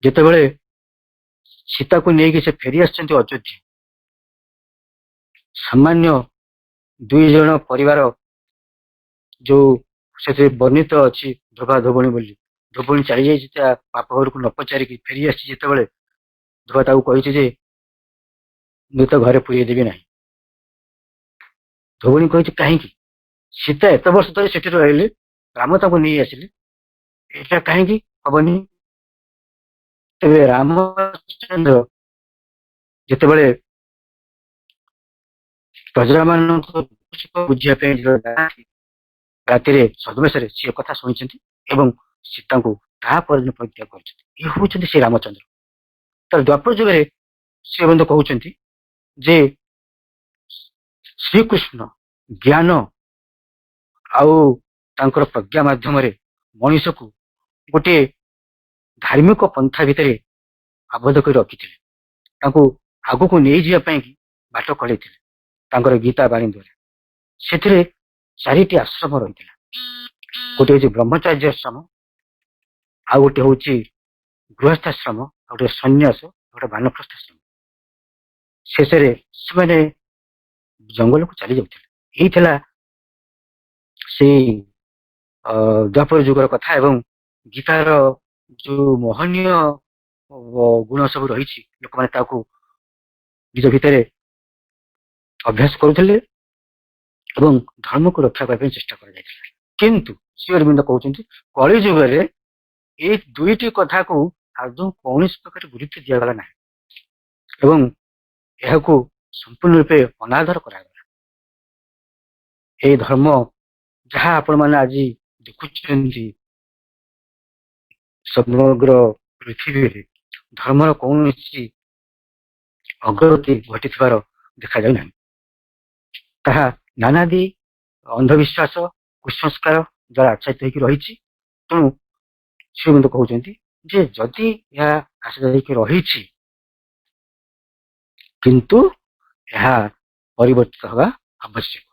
ଯେତେବେଳେ ସୀତାକୁ ନେଇକି ସେ ଫେରି ଆସିଛନ୍ତି ଅଯୋଧ୍ୟା, ସାମାନ୍ୟ 2 ଜଣ ପରିବାର, ଯୋଉ ସେଥିରେ ବର୍ଣ୍ଣିତ ଅଛି ଧୋବା ଧୋବଣୀ ବୋଲି, ଧୋବଣୀ ଚାଲିଯାଇଛି ତା ବାପ ଘରକୁ ନ ପଚାରିକି ଫେରି ଆସିଛି। ଯେତେବେଳେ ଧୋବା ତାକୁ କହିଛି ଯେ ମୁଁ ତ ଘରେ ପୁରେଇ ଦେବି ନାହିଁ, ଧୋବଣୀ କହିଛି କାହିଁକି? ସୀତା ଏତେ ବର୍ଷ ଧରି ସେଠି ରହିଲେ, ରାମ ତାଙ୍କୁ ନେଇ ଆସିଲେ, ଏଇଟା କାହିଁକି ହବନି? ତେବେ ରାମଚନ୍ଦ୍ର ଯେତେବେଳେ ପ୍ରଜାମାନଙ୍କୁ ବୁଝିବା ପାଇଁ ରାତିରେ ସଦ୍ମେଶରେ ସେ କଥା ଶୁଣିଛନ୍ତି ଏବଂ ସୀତାଙ୍କୁ ତାହା ପରଦିନ ପରିତ୍ୟାଗ କରିଛନ୍ତି। ଏ ହଉଛନ୍ତି ଶ୍ରୀ ରାମଚନ୍ଦ୍ର। ତାର ଦ୍ୱାପର ଯୁଗରେ ସେ ମଧ୍ୟ କହୁଛନ୍ତି ଯେ ଶ୍ରୀକୃଷ୍ଣ ଜ୍ଞାନ ଆଉ ତାଙ୍କର ପ୍ରଜ୍ଞା ମାଧ୍ୟମରେ ମଣିଷକୁ ଗୋଟିଏ ଧାର୍ମିକ ପନ୍ଥା ଭିତରେ ଆବଦ୍ଧ କରି ରଖିଥିଲେ, ତାଙ୍କୁ ଆଗକୁ ନେଇଯିବା ପାଇଁ ବାଟ କଢେଇଥିଲେ ତାଙ୍କର ଗୀତା ବାଣୀ ଦ୍ୱାରା। ସେଥିରେ 4ଟି ଆଶ୍ରମ ରହିଥିଲା। ଗୋଟେ ହଉଛି ବ୍ରହ୍ମଚାର୍ଯ୍ୟ ଆଶ୍ରମ, ଆଉ ଗୋଟେ ହଉଛି ଗୃହସ୍ଥାଶ୍ରମ, ଆଉ ଗୋଟେ ସନ୍ନ୍ୟାସ, ଗୋଟେ ବାନପ୍ରସ୍ଥାଶ୍ରମ। ଶେଷରେ ସେମାନେ ଜଙ୍ଗଲକୁ ଚାଲି ଯାଉଥିଲେ। ଏଇ ଥିଲା ସେଇ ଦ୍ୱାପର ଯୁଗର କଥା। ଏବଂ ଗୀତାର ଯୋଉ ମହନୀୟ ଗୁଣ ସବୁ ରହିଛି, ଲୋକମାନେ ତାକୁ ନିଜ ଭିତରେ ଅଭ୍ୟାସ କରୁଥିଲେ ଏବଂ ଧର୍ମକୁ ରକ୍ଷା କରିବା ପାଇଁ ଚେଷ୍ଟା କରାଯାଇଥିଲା। କିନ୍ତୁ ଶ୍ରୀ ଅରବିନ୍ଦ କହୁଛନ୍ତି କଳି ଯୁଗରେ ଏଇ 2ଟି କଥାକୁ ଆଦୌ କୌଣସି ପ୍ରକାର ଗୁରୁତ୍ୱ ଦିଆଗଲା ନାହିଁ ଏବଂ ଏହାକୁ ସମ୍ପୂର୍ଣ୍ଣ ରୂପେ ଅନାଦର କରାଗଲା। ଏଇ ଧର୍ମ ଯାହା ଆପଣମାନେ ଆଜି ଦେଖୁଛନ୍ତି ସମଗ୍ର ପୃଥିବୀରେ, ଧର୍ମର କୌଣସି ଅଗ୍ରଗତି ଘଟିଥିବାର ଦେଖାଯାଉ ନାହିଁ। ତାହା ନାନାଦି ଅନ୍ଧବିଶ୍ୱାସ, କୁସଂସ୍କାର ଦ୍ୱାରା ଆଚ୍ଛାଦିତ ହେଇକି ରହିଛି। ତେଣୁ ଶ୍ରୀମନ୍ତ କହୁଛନ୍ତି ଯେ ଯଦି ଏହା ଆଚ୍ଛାଦିତ ରହିଛି, କିନ୍ତୁ ଏହା ପରିବର୍ତ୍ତିତ ହେବା ଆବଶ୍ୟକ।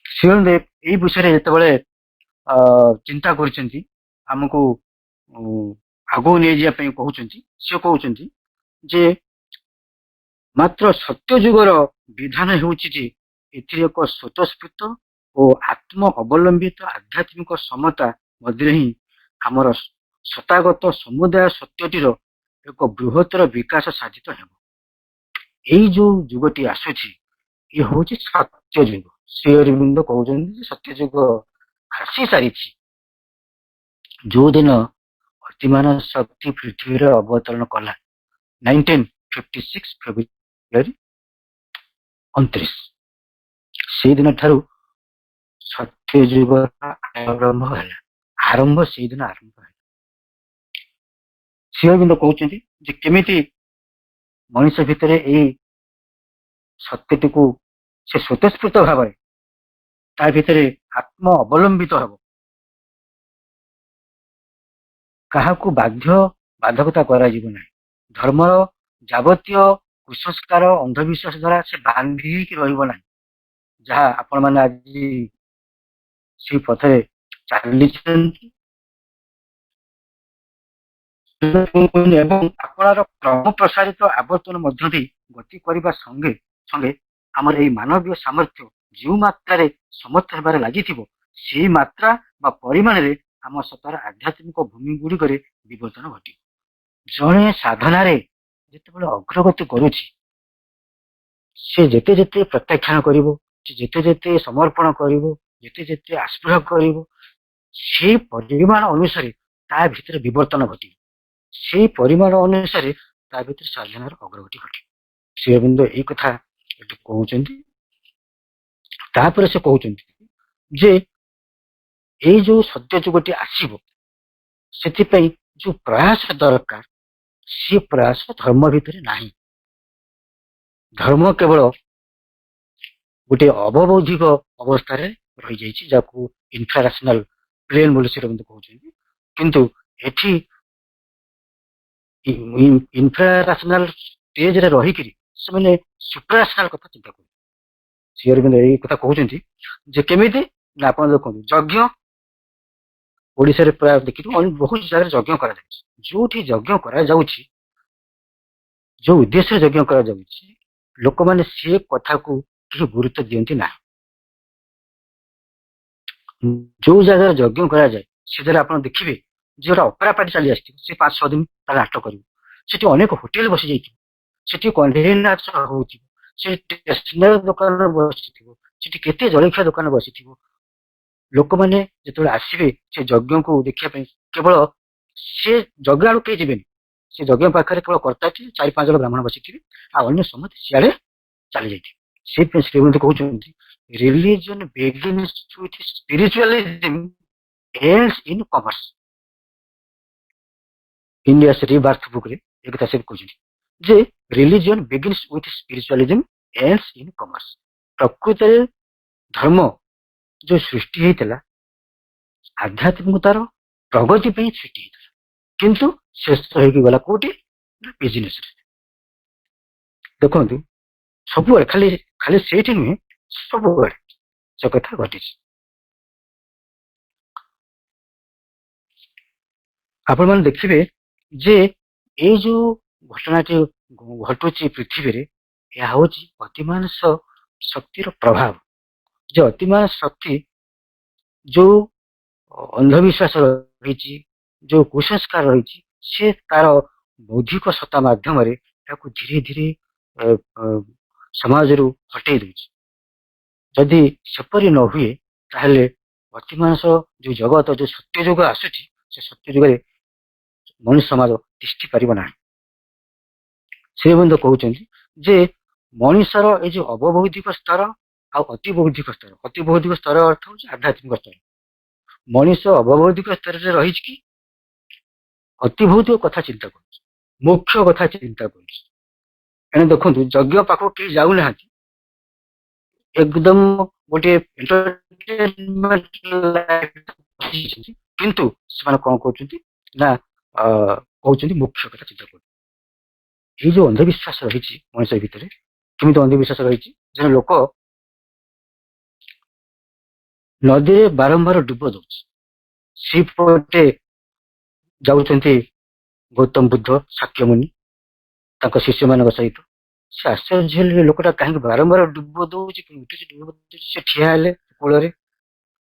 ଶ୍ରୀମନ୍ତ ଏଇ ବିଷୟରେ ଯେତେବେଳେ ଚିନ୍ତା କରିଛନ୍ତି, ଆମକୁ ଆଗକୁ ନେଇଯିବା ପାଇଁ କହୁଛନ୍ତି, ସେ କହୁଛନ୍ତି ଯେ ମାତ୍ର ସତ୍ୟ ଯୁଗର ବିଧାନ ହେଉଛି ଯେ ଏଥିରେ ଏକ ସ୍ୱତଃସ୍ଫୂର୍ତ୍ତ ଓ ଆତ୍ମ ଅବଲମ୍ବିତ ଆଧ୍ୟାତ୍ମିକ ସମତା ମଧ୍ୟରେ ହିଁ ଆମର ସତାଗତ ସମୁଦାୟ ସତ୍ୟଟିର ଏକ ବୃହତ୍ତର ବିକାଶ ସାଧିତ ହେବ। ଏଇ ଯୋଉ ଯୁଗଟି ଆସୁଛି, ଇଏ ହଉଛି ସତ୍ୟ ଯୁଗ। ଶ୍ରୀ ଅରବିନ୍ଦ କହୁଛନ୍ତି ଯେ ସତ୍ୟ ଯୁଗ ଆସି ସାରିଛି। ଯୋଉଦିନ ଅତିମାନ ଶକ୍ତି ପୃଥିବୀରେ ଅବତରଣ କଲା 1956 ଫେବୃଆରୀ 29, ସେଇଦିନ ଠାରୁ ସତ୍ୟ ଯୁଗ ଆରମ୍ଭ ହେଲା। ସେଇଦିନ ଆରମ୍ଭ ହେଲା। ଶ୍ରୀ ଅରବିନ୍ଦ କହୁଛନ୍ତି ଯେ କେମିତି ମଣିଷ ଭିତରେ ଏଇ ସତ୍ୟଟିକୁ ସେ ସ୍ୱତଃସ୍ଫୂର୍ତ୍ତ ଭାବରେ ତା ଭିତରେ ଆତ୍ମ ଅବଲମ୍ବିତ ହେବ, କାହାକୁ ବାଧ୍ୟବାଧକତା କରାଯିବ ନାହିଁ। ଧର୍ମର ଯାବତୀୟ କୁସଂସ୍କାର ଅନ୍ଧବିଶ୍ୱାସ ଦ୍ୱାରା ସେ ବାନ୍ଧି ହେଇକି ରହିବ ନାହିଁ, ଯାହା ଆପଣମାନେ ଆଜି ସେଇ ପଥରେ ଚାଲିଛନ୍ତି ଏବଂ ଆପଣର କ୍ରମ ପ୍ରସାରିତ ଆବର୍ତ୍ତନ ମଧ୍ୟ ଦେଇ ଗତି କରିବା ସଙ୍ଗେ ସଙ୍ଗେ ଆମର ଏଇ ମାନବୀୟ ସାମର୍ଥ୍ୟ ଯେଉଁ ମାତ୍ରାରେ ସମର୍ଥ ହେବାରେ ଲାଗିଥିବ, ସେଇ ମାତ୍ରା ବା ପରିମାଣରେ ଆମ ସତର ଆଧ୍ୟାତ୍ମିକ ଭୂମି ଗୁଡ଼ିକରେ ବିବର୍ତ୍ତନ ଘଟିବ। ଜଣେ ସାଧନାରେ ଯେତେବେଳେ ଅଗ୍ରଗତି କରୁଛି, ସେ ଯେତେ ଯେତେ ପ୍ରତ୍ୟାଖ୍ୟାନ କରିବ, ସେ ଯେତେ ଯେତେ ସମର୍ପଣ କରିବ, ଯେତେ ଯେତେ ଆସ୍ପୃହ କରିବ, ସେଇ ପରିମାଣ ଅନୁସାରେ ତା ଭିତରେ ବିବର୍ତ୍ତନ ଘଟିବ। ସେଇ ପରିମାଣ ଅନୁସାରେ ତା ଭିତରେ ସାଧନାର ଅଗ୍ରଗତି ଘଟିବ। ଶ୍ରୀ ଅରବିନ୍ଦ ଏଇ କଥା ଏଠି କହୁଛନ୍ତି। ତାପରେ ସେ କହୁଛନ୍ତି ଯେ ଏଇ ଯୋଉ ସତ୍ୟ ଯୁଗଟି ଆସିବ, ସେଥିପାଇଁ ଯୋଉ ପ୍ରୟାସ ଦରକାର, ସେ ପ୍ରୟାସ ଧର୍ମ ଭିତରେ ନାହିଁ। ଧର୍ମ କେବଳ ଗୋଟେ ଅବବୌଦ୍ଧିକ ଅବସ୍ଥାରେ ରହିଯାଇଛି, ଯାହାକୁ ଇନଫ୍ରାରାସନାଲ ପ୍ଲେନ ବୋଲି ଶ୍ରୀ ଅରବିନ୍ଦ କହୁଛନ୍ତି। କିନ୍ତୁ ଏଠି ଇନଫ୍ରାରାସନାଲ ଷ୍ଟେଜରେ ରହିକିରି ସେମାନେ ସୁପ୍ରାରାସନାଲ କଥା ଚିନ୍ତା କରୁଛନ୍ତି। ଶ୍ରୀ ଅରବିନ୍ଦ ଏଇ କଥା କହୁଛନ୍ତି ଯେ କେମିତି ନା, ଆପଣ ଦେଖନ୍ତୁ ଯଜ୍ଞ ଓଡିଶାରେ ପ୍ରାୟ ଦେଖିଥିବୁ ବହୁତ ଜାଗାରେ ଯଜ୍ଞ କରାଯାଉଛି। ଯୋଉଠି ଯଜ୍ଞ କରାଯାଉଛି, ଯୋଉ ଉଦ୍ଦେଶ୍ୟରେ ଯଜ୍ଞ କରାଯାଉଛି, ଲୋକମାନେ ସେ କଥାକୁ କେହି ଗୁରୁତ୍ୱ ଦିଅନ୍ତି ନାହିଁ। ଯୋଉ ଜାଗାରେ ଯଜ୍ଞ କରାଯାଏ, ସେ ଜାଗାରେ ଆପଣ ଦେଖିବେ ଯେ ଗୋଟେ ଅପେରା ପାର୍ଟି ଚାଲି ଆସିଥିବ, ସେ 5-6 ଦିନ ତାର ନାଟକ କରିବ। ସେଠି ଅନେକ ହୋଟେଲ ବସି ଯାଇଥିବ, ସେଠି କଣ୍ଢେଇ ନାଚ ହଉଥିବ, ସେଠି ଷ୍ଟେସନାରୀ ଦୋକାନ ବସିଥିବ, ସେଠି କେତେ ଜଳଖିଆ ଦୋକାନ ବସିଥିବ। ଲୋକମାନେ ଯେତେବେଳେ ଆସିବେ ସେ ଯଜ୍ଞକୁ ଦେଖିବା ପାଇଁ, କେବଳ ସେ ଯଜ୍ଞ ଆଡକୁ କେହି ଯିବେନି। ସେ ଯଜ୍ଞ ପାଖରେ କେବଳ କର୍ତ୍ତା ଥିବେ, 4-5 ଜଣ ବ୍ରାହ୍ମଣ ବସିଥିବେ, ଆଉ ଅନ୍ୟ ସମସ୍ତେ ସିଆଡେ ଚାଲି ଯାଇଥିବେ। ସେଇଥିପାଇଁ ଶ୍ରୀମନ୍ତ କହୁଛନ୍ତି religion begins with spiritualism ends in commerce. India's rebirth ବୁକରେ ଏ କଥା ସେ କହୁଛନ୍ତି ଯେ religion begins with spiritualism ends in commerce. ପ୍ରକୃତରେ ଧର୍ମ ଯୋଉ ସୃଷ୍ଟି ହେଇଥିଲା ଆଧ୍ୟାତ୍ମିକତାର ପ୍ରଗତି ପାଇଁ ସୃଷ୍ଟି ହେଇଥିଲା, କିନ୍ତୁ ଶେଷ ହେଇକି ଗଲା କୋଉଠି? ବିଜନେସରେ। ଦେଖନ୍ତୁ ସବୁବେଳେ ଖାଲି ଖାଲି ସେଇଠି ନୁହେଁ, ସବୁବେଳେ ସେ କଥା ଘଟିଛି। ଆପଣମାନେ ଦେଖିବେ ଯେ ଏଇ ଯୋଉ ଘଟଣାଟି ଘଟୁଛି ପୃଥିବୀରେ, ଏହା ହଉଛି ଅତିମାନସ ଶକ୍ତିର ପ୍ରଭାବ। ଯେ ଅତିମାନସ ଶକ୍ତି ଯୋଉ ଅନ୍ଧବିଶ୍ୱାସ ରହିଛି, ଯୋଉ କୁସଂସ୍କାର ରହିଛି, ସେ ତାର ବୌଦ୍ଧିକ ସତ୍ତା ମାଧ୍ୟମରେ ତାକୁ ଧୀରେ ଧୀରେ ସମାଜରୁ ହଟେଇ ଦଉଛି। ଯଦି ସେପରି ନ ହୁଏ, ତାହେଲେ ଅତିମାନସ ଯୋଉ ଜଗତ, ଯୋଉ ସତ୍ୟ ଯୁଗ ଆସୁଛି, ସେ ସତ୍ୟ ଯୁଗରେ ମଣିଷ ସମାଜ ତିଷ୍ଠି ପାରିବ ନାହିଁ। ଶ୍ରୀବନ୍ଦ କହୁଛନ୍ତି ଯେ ମଣିଷର ଏଇ ଯୋଉ ଅବବୌଦ୍ଧିକ ସ୍ତର ଆଉ ଅତିବୌଦ୍ଧିକ ସ୍ତର, ଅତିବୌଦ୍ଧିକ ସ୍ତର ଅର୍ଥ ହଉଛି ଆଧ୍ୟାତ୍ମିକ ସ୍ତର। ମଣିଷ ଅବବୌଦ୍ଧିକ ସ୍ତରରେ ରହିଛି କି ଅତିଭୌତିକ କଥା ଚିନ୍ତା କରୁଛି, ମୁଖ୍ୟ କଥା ଚିନ୍ତା କରୁଛି। ଏଣେ ଦେଖନ୍ତୁ ଯଜ୍ଞ ପାଖକୁ କେହି ଯାଉନାହାନ୍ତି, ଏକଦମ ଗୋଟେ କିନ୍ତୁ ସେମାନେ କଣ କରୁଛନ୍ତି ନା କହୁଛନ୍ତି ମୁଖ୍ୟ କଥା ଚିନ୍ତା କରୁଛନ୍ତି। ଏଇ ଯୋଉ ଅନ୍ଧବିଶ୍ୱାସ ରହିଛି ମଣିଷ ଭିତରେ, କେମିତି ଅନ୍ଧବିଶ୍ୱାସ ରହିଛି? ଜଣେ ଲୋକ ନଦୀରେ ବାରମ୍ବାର ଡୁବ ଦଉଛି, ସେପଟେ ଯାଉଛନ୍ତି ଗୌତମ ବୁଦ୍ଧ, ଶାକ୍ୟମୁନି ତାଙ୍କ ଶିଷ୍ୟମାନଙ୍କ ସହିତ। ସେ ଆଶ୍ଚର୍ଯ୍ୟ ହେଲେ ଲୋକଟା କାହିଁକି ବାରମ୍ବାର ଡୁବ ଦଉଛି, ଉଠୁଛି, ଡୁବ ଦଉଛି। ସେ ଠିଆ ହେଲେ କୂଳରେ।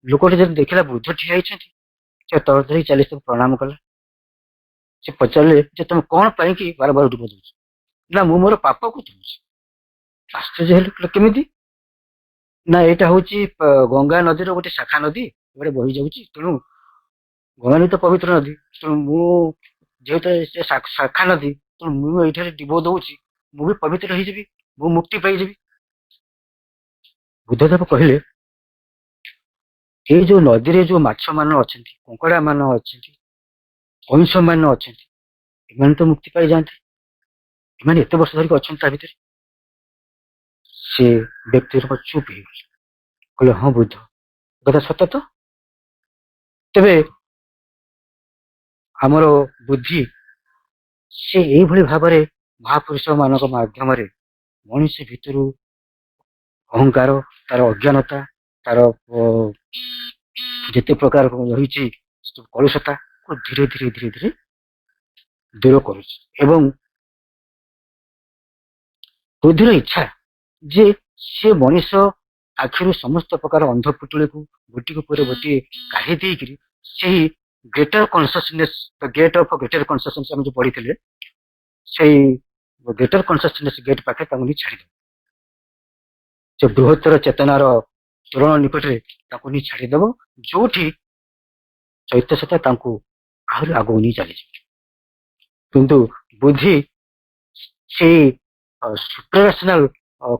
ଲୋକଟି ଯଦି ଦେଖିଲା ବୁଦ୍ଧ ଠିଆ ହେଇଛନ୍ତି, ସେ ତଳ ଧରି ଚାଲି ସବୁ ପ୍ରଣାମ କଲା। ସେ ପଚାରିଲେ ଯେ ତମେ କଣ ପାଇଁ କି ବାରବାର ଡୁବ ଦଉଛ? ନା ମୁଁ ମୋର ପାପକୁ ଦଉଛି। ଆଶ୍ଚର୍ଯ୍ୟ ହେଲେ କେମିତି? ନା ଏଇଟା ହଉଛି ଗଙ୍ଗା ନଦୀର ଗୋଟେ ଶାଖା ନଦୀ, ଏପଟେ ବହି ଯାଉଛି, ତେଣୁ ଗଙ୍ଗା ନଦୀ ତ ପବିତ୍ର ନଦୀ, ତେଣୁ ମୁଁ ଯେହେତୁ ସେ ଶାଖା ନଦୀ, ତେଣୁ ମୁଁ ଏଇଠାରେ ଡୁବ ଦଉଛି, ମୁଁ ବି ପବିତ୍ର ହେଇଯିବି, ମୁଁ ମୁକ୍ତି ପାଇଯିବି। ବୁଦ୍ଧଦେବ କହିଲେ ଏଇ ଯୋଉ ନଦୀରେ ଯୋଉ ମାଛ ମାନ ଅଛନ୍ତି, କଙ୍କଡା ମାନ ଅଛନ୍ତି, କଇଁଛ ମାନ ଅଛନ୍ତି, ଏମାନେ ତ ମୁକ୍ତି ପାଇଯାଆନ୍ତି, ଏମାନେ ଏତେ ବର୍ଷ ଧରିକି ଅଛନ୍ତି ତା ଭିତରେ। ସେ ବ୍ୟକ୍ତି ଚୁପ୍ ହେଇଗଲେ, କହିଲେ ହଁ ବୁଦ୍ଧ, କଥା ସତ ତ। ତେବେ ଆମର ବୁଦ୍ଧି ସେ ଏଇଭଳି ଭାବରେ ମହାପୁରୁଷ ମାନଙ୍କ ମାଧ୍ୟମରେ ମଣିଷ ଭିତରୁ ଅହଙ୍କାର, ତାର ଅଜ୍ଞାନତା, ତାର ଯେତେ ପ୍ରକାର ରହିଛି କଳୁଷତାକୁ ଧୀରେ ଧୀରେ ଧୀରେ ଧୀରେ ଦୂର କରୁଛି। ଏବଂ ବୁଦ୍ଧିର ଇଚ୍ଛା ଯେ ସେ ମଣିଷ ଆଖିରୁ ସମସ୍ତ ପ୍ରକାର ଅନ୍ଧ ପୁଟୁଳିକୁ ଗୋଟିକ ପରେ ଗୋଟିଏ କାଢି ଦେଇକିରି ସେହି greater consciousness, gate of greater consciousness ଆମେ ଯୋଉ ପଢିଥିଲେ, ସେଇ ଗ୍ରେଟର କନସିୟସନେସ୍ ଗେଟ୍ ପାଖରେ ତାଙ୍କୁ ନେଇ ଛାଡ଼ିଦେବ। ସେ ବୃହତ୍ତର ଚେତନାର ତୋରଣ ନିକଟରେ ତାଙ୍କୁ ନେଇ ଛାଡ଼ିଦେବ, ଯୋଉଠି ଚୈତ୍ୟ ସତ୍ତା ତାଙ୍କୁ ଆହୁରି ଆଗକୁ ନେଇ ଚାଲିଯିବ। କିନ୍ତୁ ବୁଦ୍ଧି ସେଇ ସୁପ୍ରାରାସନାଲ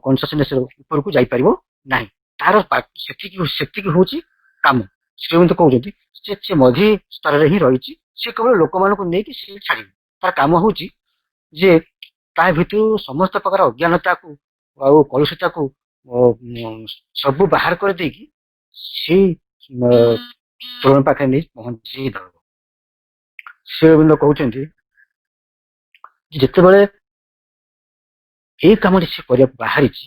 କନସିୟସନେସ୍ ଉପରକୁ ଯାଇପାରିବ ନାହିଁ। ତାର ସେତିକି ହଉଛି କାମ। ଶ୍ରୀମନ୍ତ କହୁଛନ୍ତି ସେ ମଝି ସ୍ତରରେ ହିଁ ରହିଛି, ସେ କେବଳ ଲୋକମାନଙ୍କୁ ନେଇକି ସେ ଛାଡ଼ିବ। ତାର କାମ ହଉଛି ଯେ ତା ଭିତରୁ ସମସ୍ତ ପ୍ରକାର ଅଜ୍ଞାନତାକୁ ଆଉ କଳୁଷତାକୁ ସବୁ ବାହାର କରିଦେଇକି ସେଇ ତୋରଣ ପାଖରେ ନେଇ ପହଞ୍ଚେଇ ଦବ। ଶ୍ରୀଅରବିନ୍ଦ କହୁଛନ୍ତି ଯେତେବେଳେ ଏଇ କାମଟି ସେ କରିବାକୁ ବାହାରିଛି,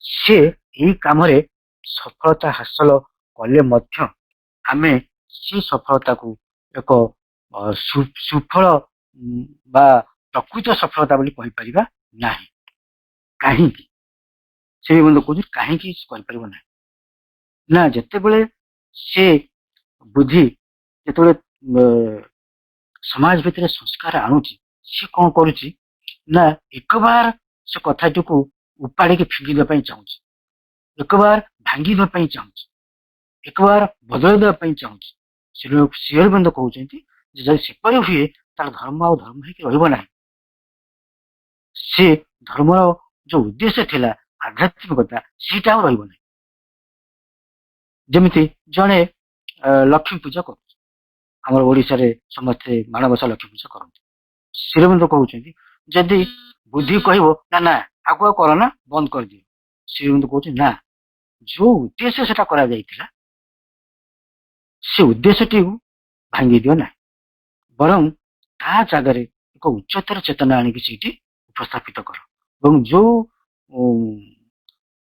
ସେ ଏଇ କାମରେ ସଫଳତା ହାସଲ କଲେ ମଧ୍ୟ ଆମେ ସେ ସଫଳତାକୁ ଏକ ସୁଫଳ ବା ପ୍ରକୃତ ସଫଳତା ବୋଲି କହିପାରିବା ନାହିଁ। କାହିଁକି? ସେ ବନ୍ଧୁ କହୁଛି କାହିଁକି କରିପାରିବ ନାହିଁ ନା, ଯେତେବେଳେ ସେ ବୁଦ୍ଧି ଯେତେବେଳେ ସମାଜ ଭିତରେ ସଂସ୍କାର ଆଣୁଛି, ସେ କଣ କରୁଛି ନା ଏକବାର ସେ କଥାଟିକୁ ଉପାଡ଼ିକି ଫିଙ୍ଗିଦେବା ପାଇଁ ଚାହୁଁଛି, ଏକବାର ଭାଙ୍ଗିଦେବା ପାଇଁ ଚାହୁଁଛି, ଏକବାର ବଦଳାଇ ଦେବା ପାଇଁ ଚାହୁଁଛି। ଶ୍ରୀଅରବିନ୍ଦ କହୁଛନ୍ତି ଯେ ଯଦି ସେପରି ହୁଏ ତାର ଧର୍ମ ଆଉ ଧର୍ମ ହେଇକି ରହିବ ନାହିଁ। ସେ ଧର୍ମର ଯୋଉ ଉଦ୍ଦେଶ୍ୟ ଥିଲା ଆଧ୍ୟାତ୍ମିକତା, ସେଇଟା ଆଉ ରହିବ ନାହିଁ। ଯେମିତି ଜଣେ ଲକ୍ଷ୍ମୀ ପୂଜା କରୁଛି, ଆମର ଓଡିଶାରେ ସମସ୍ତେ ମାଣବସା ଲକ୍ଷ୍ମୀ ପୂଜା କରନ୍ତି। ଶ୍ରୀଅରବିନ୍ଦ କହୁଛନ୍ତି ଯଦି ବୁଦ୍ଧି କହିବ ନା ନା ଆଗୁଆ କର ନା, ବନ୍ଦ କରିଦିଅ, ଶ୍ରୀଅରବିନ୍ଦ କହୁଛନ୍ତି ନା, ଯୋଉ ଉଦ୍ଦେଶ୍ୟ ସେଟା କରାଯାଇଥିଲା ସେ ଉଦ୍ଦେଶ୍ୟଟିକୁ ଭାଙ୍ଗି ଦିଅ ନାହିଁ, ବରଂ ତା ଜାଗାରେ ଏକ ଉଚ୍ଚତର ଚେତନା ଆଣିକି ସେଇଠି ଉପସ୍ଥାପିତ କର। ଏବଂ ଯୋଉ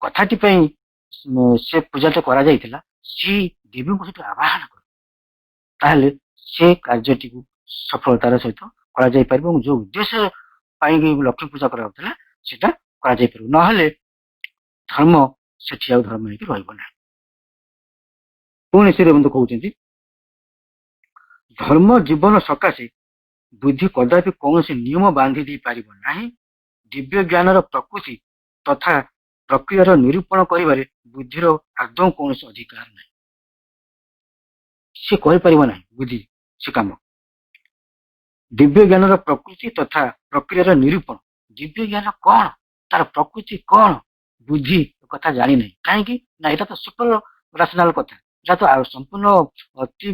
କଥାଟି ପାଇଁ ସେ ପୂଜାଟା କରାଯାଇଥିଲା ସେଇ ଦେବୀଙ୍କୁ ସେଠୁ ଆବାହନ କର, ତାହେଲେ ସେ କାର୍ଯ୍ୟଟିକୁ ସଫଳତାର ସହିତ କରାଯାଇପାରିବ ଏବଂ ଯୋଉ ଉଦ୍ଦେଶ୍ୟ ପାଇଁ ଲକ୍ଷ୍ମୀ ପୂଜା କରାଯାଉଥିଲା ସେଟା କରାଯାଇପାରିବ। ନହେଲେ ଧର୍ମ ସେଠି ଆଉ ଧର୍ମ ହେଇକି ରହିବ ନାହିଁ। ପୁଣି ଶ୍ରୀଅରବିନ୍ଦ କହୁଛନ୍ତି ଧର୍ମ ଜୀବନ ସକାଶେ ବୁଦ୍ଧି କଦାପି କୌଣସି ନିୟମ ବାନ୍ଧି ଦେଇ ପାରିବ ନାହିଁ। ଦିବ୍ୟ ଜ୍ଞାନର ପ୍ରକୃତି ତଥା ପ୍ରକ୍ରିୟାର ନିରୂପଣ କରିବାରେ ବୁଦ୍ଧିର ଆଦୌ କୌଣସି ଅଧିକାର ନାହିଁ। ସେ କରିପାରିବ ନାହିଁ ବୁଦ୍ଧି ସେ କାମ। ଦିବ୍ୟ ଜ୍ଞାନର ପ୍ରକୃତି ତଥା ପ୍ରକ୍ରିୟାର ନିରୂପଣ, ଦିବ୍ୟ ଜ୍ଞାନ କଣ, ତାର ପ୍ରକୃତି କଣ, ବୁଦ୍ଧି କଥା ଜାଣିନାହିଁ। କାହିଁକି ନା ଏଇଟା ତ ସୁପର ରାସନାଲ କଥା, ଏଟା ତ ସମ୍ପୂର୍ଣ୍ଣ ଅତି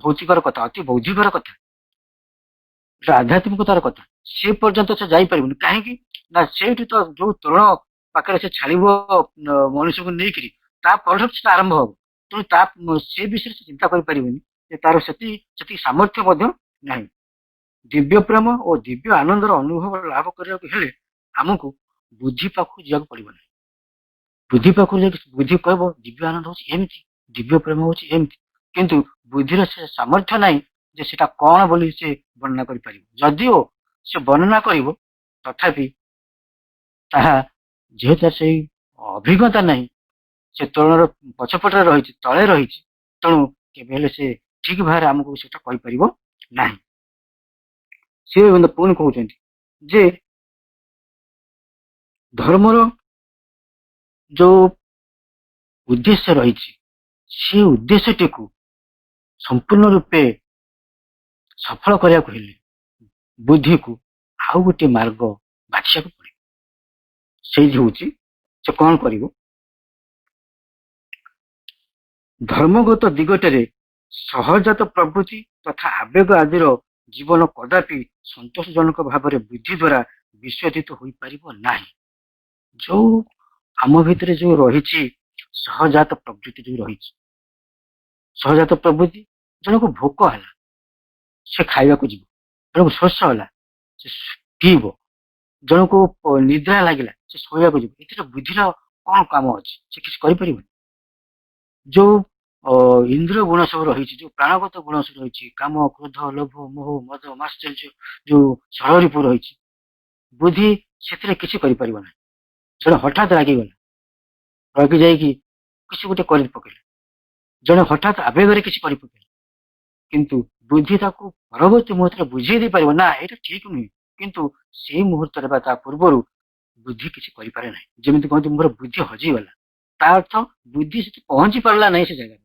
ଭୌତିକର କଥା, ଅତି ବୌଦ୍ଧିକର କଥା, ଏଟା ଆଧ୍ୟାତ୍ମିକତାର କଥା। ସେ ପର୍ଯ୍ୟନ୍ତ ସେ ଯାଇପାରିବନି। କାହିଁକି ନା ସେଇଠି ତ ଯୋଉ ତୋରଣ ପାଖରେ ସେ ଛାଡ଼ିବ ମଣିଷକୁ ନେଇକିରି, ତା ପରଠୁ ସେଟା ଆରମ୍ଭ ହବ। ତେଣୁ ସେ ବିଷୟରେ ସେ ଚିନ୍ତା କରିପାରିବନି ଯେ ତାର ସେତିକି ସାମର୍ଥ୍ୟ ମଧ୍ୟ ନାହିଁ। ଦିବ୍ୟ ପ୍ରେମ ଓ ଦିବ୍ୟ ଆନନ୍ଦର ଅନୁଭବ ଲାଭ କରିବାକୁ ହେଲେ ଆମକୁ ବୁଦ୍ଧି ପାଖକୁ ଯିବାକୁ ପଡିବ ନାହିଁ। ବୁଦ୍ଧି ପାଖକୁ ଯାଇକି ବୁଦ୍ଧି କହିବ ଦିବ୍ୟ ଆନନ୍ଦ ହଉଛି ଏମିତି, ଦିବ୍ୟ ପ୍ରେମ ହଉଛି ଏମିତି, କିନ୍ତୁ ବୁଦ୍ଧିର ସେ ସାମର୍ଥ୍ୟ ନାହିଁ ଯେ ସେଟା କଣ ବୋଲି ସେ ବର୍ଣ୍ଣନା କରିପାରିବ। ଯଦିଓ ସେ ବର୍ଣ୍ଣନା କରିବ ତଥାପି ତାହା ଯେହେତୁ ସେଇ ଅଭିଜ୍ଞତା ନାହିଁ, ସେ ତୋରଣର ପଛପଟରେ ରହିଛି, ତଳେ ରହିଛି, ତେଣୁ କେବେ ହେଲେ ସେ ଠିକ ଭାବରେ ଆମକୁ ସେଟା କହିପାରିବ ନାହିଁ। ସେ ପୁଣି କହୁଛନ୍ତି ଯେ ଧର୍ମର ଯୋଉ ଉଦ୍ଦେଶ୍ୟ ରହିଛି ସେ ଉଦ୍ଦେଶ୍ୟଟିକୁ ସମ୍ପୂର୍ଣ୍ଣ ରୂପେ ସଫଳ କରିବାକୁ ହେଲେ ବୁଦ୍ଧିକୁ ଆଉ ଗୋଟିଏ ମାର୍ଗ ବାଛିବାକୁ ପଡିବ। ସେଇଠି ହଉଛି ସେ କଣ କରିବ, ଧର୍ମଗତ ଦିଗଟରେ ସହଜାତ ପ୍ରବୃତ୍ତି ତଥା ଆବେଗ ଆଦିର ଜୀବନ କଦାପି ସନ୍ତୋଷଜନକ ଭାବରେ ବୁଦ୍ଧି ଦ୍ୱାରା ବିଶ୍ୱଜିତ ହୋଇପାରିବ ନାହିଁ। ଯୋଉ ଆମ ଭିତରେ ଯୋଉ ରହିଛି ସହଜାତ ପ୍ରବୃତ୍ତି ଯୋଉ ରହିଛି, ସହଜାତ ପ୍ରବୃତ୍ତି, ଜଣକୁ ଭୋକ ହେଲା ସେ ଖାଇବାକୁ ଯିବ, ଜଣକୁ ଶୋଷ ହେଲା ସେ ପିଇବ, ଜଣକୁ ନିଦ୍ରା ଲାଗିଲା ସେ ଶୋଇବାକୁ ଯିବ। ଏଥିରେ ବୁଦ୍ଧିର କଣ କାମ ଅଛି? ସେ କିଛି କରିପାରିବନି। ଯୋଉ ଇନ୍ଦ୍ରିୟ ଗୁଣ ସବୁ ରହିଛି, ଯୋଉ ପ୍ରାଣଗତ ଗୁଣ ସବୁ ରହିଛି, କାମ, କ୍ରୋଧ, ଲୋଭ, ମୋହ, ମଦ, ମାଶ୍ଚର୍ଯ୍ୟ, ଯୋଉ ଷଡ଼ରିପୁ ରହିଛି, ବୁଦ୍ଧି ସେଥିରେ କିଛି କରିପାରିବ ନାହିଁ। ଜଣେ ହଠାତ୍ ରାଗିଗଲା, ରାଗି ଯାଇକି କିଛି ଗୋଟେ କରି ପକେଇଲା, ଜଣେ ହଠାତ୍ ଆବେଗରେ କିଛି କରି ପକେଇଲା, କିନ୍ତୁ ବୁଦ୍ଧି ତାକୁ ପରବର୍ତ୍ତୀ ମୁହୂର୍ତ୍ତରେ ବୁଝେଇ ଦେଇପାରିବ ନା ଏଇଟା ଠିକ ନୁହେଁ, କିନ୍ତୁ ସେଇ ମୁହୂର୍ତ୍ତରେ ବା ତା ପୂର୍ବରୁ ବୁଦ୍ଧି କିଛି କରିପାରେ ନାହିଁ। ଯେମିତି କହନ୍ତି ମୋର ବୁଦ୍ଧି ହଜିଗଲା, ତା ଅର୍ଥ ବୁଦ୍ଧି ସେଠି ପହଞ୍ଚି ପାରିଲା ନାହିଁ ସେ ଜାଗାରେ।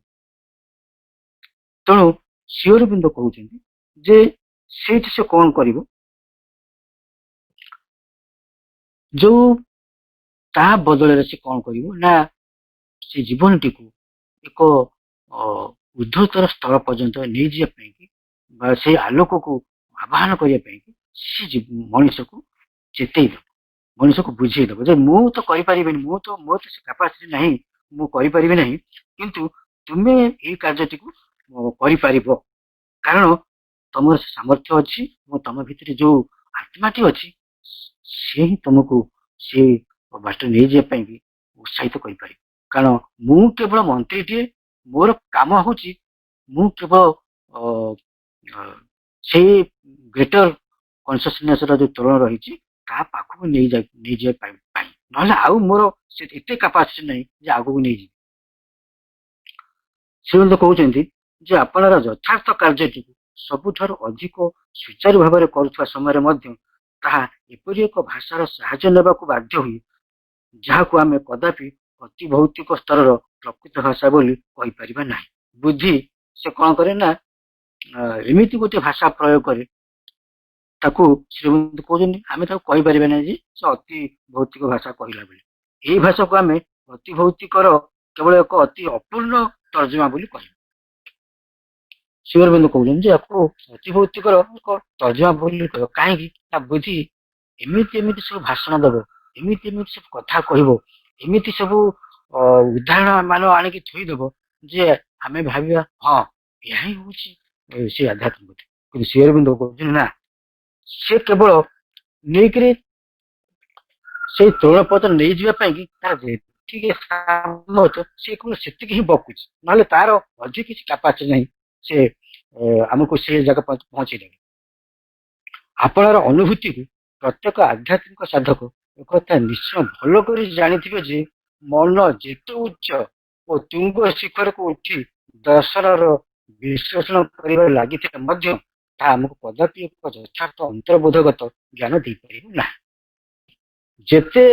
ତେଣୁ ଶ୍ରୀ ଅରବିନ୍ଦ କହୁଛନ୍ତି ଯେ ସେଇଠି ସେ କଣ କରିବ, ଯୋଉ ତା ବଦଳରେ ସେ କଣ କରିବ ନା ସେ ଜୀବନଟିକୁ ଏକ ଉର୍ଦ୍ଧ୍ୱତର ସ୍ତର ପର୍ଯ୍ୟନ୍ତ ନେଇଯିବା ପାଇଁ ବା ସେଇ ଆଲୋକକୁ ଆବାହନ କରିବା ପାଇଁ ସେ ମଣିଷକୁ ଚେତେଇ ଦେବ, ମଣିଷକୁ ବୁଝେଇ ଦେବ ଯେ ମୁଁ ତ କରିପାରିବିନି, ମୋର ତ ସେ କାପାସିଟି ନାହିଁ, ମୁଁ କରିପାରିବି ନାହିଁ, କିନ୍ତୁ ତୁମେ ଏଇ କାର୍ଯ୍ୟଟିକୁ କରିପାରିବ, କାରଣ ତମର ସେ ସାମର୍ଥ୍ୟ ଅଛି ଏବଂ ତମ ଭିତରେ ଯୋଉ ଆତ୍ମାଟି ଅଛି ସେ ହିଁ ତମକୁ ସେ ବାଟ ନେଇଯିବା ପାଇଁ ବି ଉତ୍ସାହିତ କରିପାରିବ। କାରଣ ମୁଁ କେବଳ ମନ୍ତ୍ରୀଟିଏ, ମୋର କାମ ହଉଛି ମୁଁ କେବଳ ସେଇ ଗ୍ରେଟର କନସିୟସନେସ ର ଯୋଉ ତୋରଣ ରହିଛି ତା ପାଖକୁ ନେଇଯିବା ପାଇଁ, ନହେଲେ ଆଉ ମୋର ସେ ଏତେ କାପାସିଟି ନାହିଁ ଯେ ଆଗକୁ ନେଇଯିବି। ଶ୍ରୀମନ୍ତ କହୁଛନ୍ତି ଯେ ଆପଣର ଯଥାର୍ଥ କାର୍ଯ୍ୟଟିକୁ ସବୁଠାରୁ ଅଧିକ ସୁଚାରୁ ଭାବରେ କରୁଥିବା ସମୟରେ ମଧ୍ୟ ତାହା ଏପରି ଏକ ଭାଷାର ସାହାଯ୍ୟ ନେବାକୁ ବାଧ୍ୟ ହୁଏ ଯାହାକୁ ଆମେ କଦାପି ଅତି ଭୌତିକ ସ୍ତରର ପ୍ରକୃତ ଭାଷା ବୋଲି କହିପାରିବା ନାହିଁ। ବୁଦ୍ଧି ସେ କଣ କରେ ନା ଏମିତି ଗୋଟେ ଭାଷା ପ୍ରୟୋଗ କରେ, ତାକୁ ଶ୍ରୀମନ୍ତ କହୁଛନ୍ତି ଆମେ ତାକୁ କହିପାରିବା ନାହିଁ ଯେ ସେ ଅତି ଭୌତିକ ଭାଷା କହିଲା ବୋଲି। ଏଇ ଭାଷାକୁ ଆମେ ଅତି ଭୌତିକର କେବଳ ଏକ ଅତି ଅପୂର୍ଣ୍ଣ ତର୍ଜମା ବୋଲି କହିବା। ଶ୍ରୀ ଅରବିନ୍ଦ କହୁଛନ୍ତି ଯେ ଆକୁ ଅତି ଭୌତିକର ଏକ ତର୍ଜମା ବୋଲି କହିବ, କାହିଁକି ନା ବୁଦ୍ଧି ଏମିତି ସବୁ ଭାଷଣ ଦବ, ଏମିତି ସବୁ କଥା କହିବ, ଏମିତି ସବୁ ଉଦାହରଣ ମାନ ଆଣିକି ଥୋଇଦବ ଯେ ଆମେ ଭାବିବା ହଁ ଏହା ହିଁ ହଉଛି ସେ ଆଧ୍ୟାତ୍ମିକ। କିନ୍ତୁ ଶ୍ରୀ ଅରବିନ୍ଦ କହୁଛନ୍ତି ନା, ସେ କେବଳ ନେଇକିରି ସେଇ ତୃଣ ପତ୍ର ନେଇଯିବା ପାଇଁ କି ତାର ଯେତିକି ସାମର୍ଥ୍ୟ ସେ କେବଳ ସେତିକି ହିଁ ବକୁଛି, ନହେଲେ ତାର ଅଧିକ କିଛି କାପାସିଟି ନାହିଁ ସେ ଆମକୁ ସେ ଜାଗା ପହଞ୍ଚେଇ ଦେବେ। ଆପଣର ଅନୁଭୂତିକୁ ପ୍ରତ୍ୟେକ ଆଧ୍ୟାତ୍ମିକ ସାଧକ ଏକଥା ନିଶ୍ଚୟ ଭଲ କରି ଜାଣିଥିବେ ଯେ ମନ ଯେତେ ଉଚ୍ଚ ଓ ତୁଙ୍ଗ ଶିଖରକୁ ଉଠି ଦର୍ଶନର ବିଶ୍ଳେଷଣ କରିବାରେ ଲାଗିଥିଲେ ମଧ୍ୟ ତାହା ଆମକୁ କଦାପି ଏକ ଯଥାର୍ଥ ଅନ୍ତର୍ବୋଧଗତ ଜ୍ଞାନ ଦେଇପାରିବ ନାହିଁ। ଯେତେ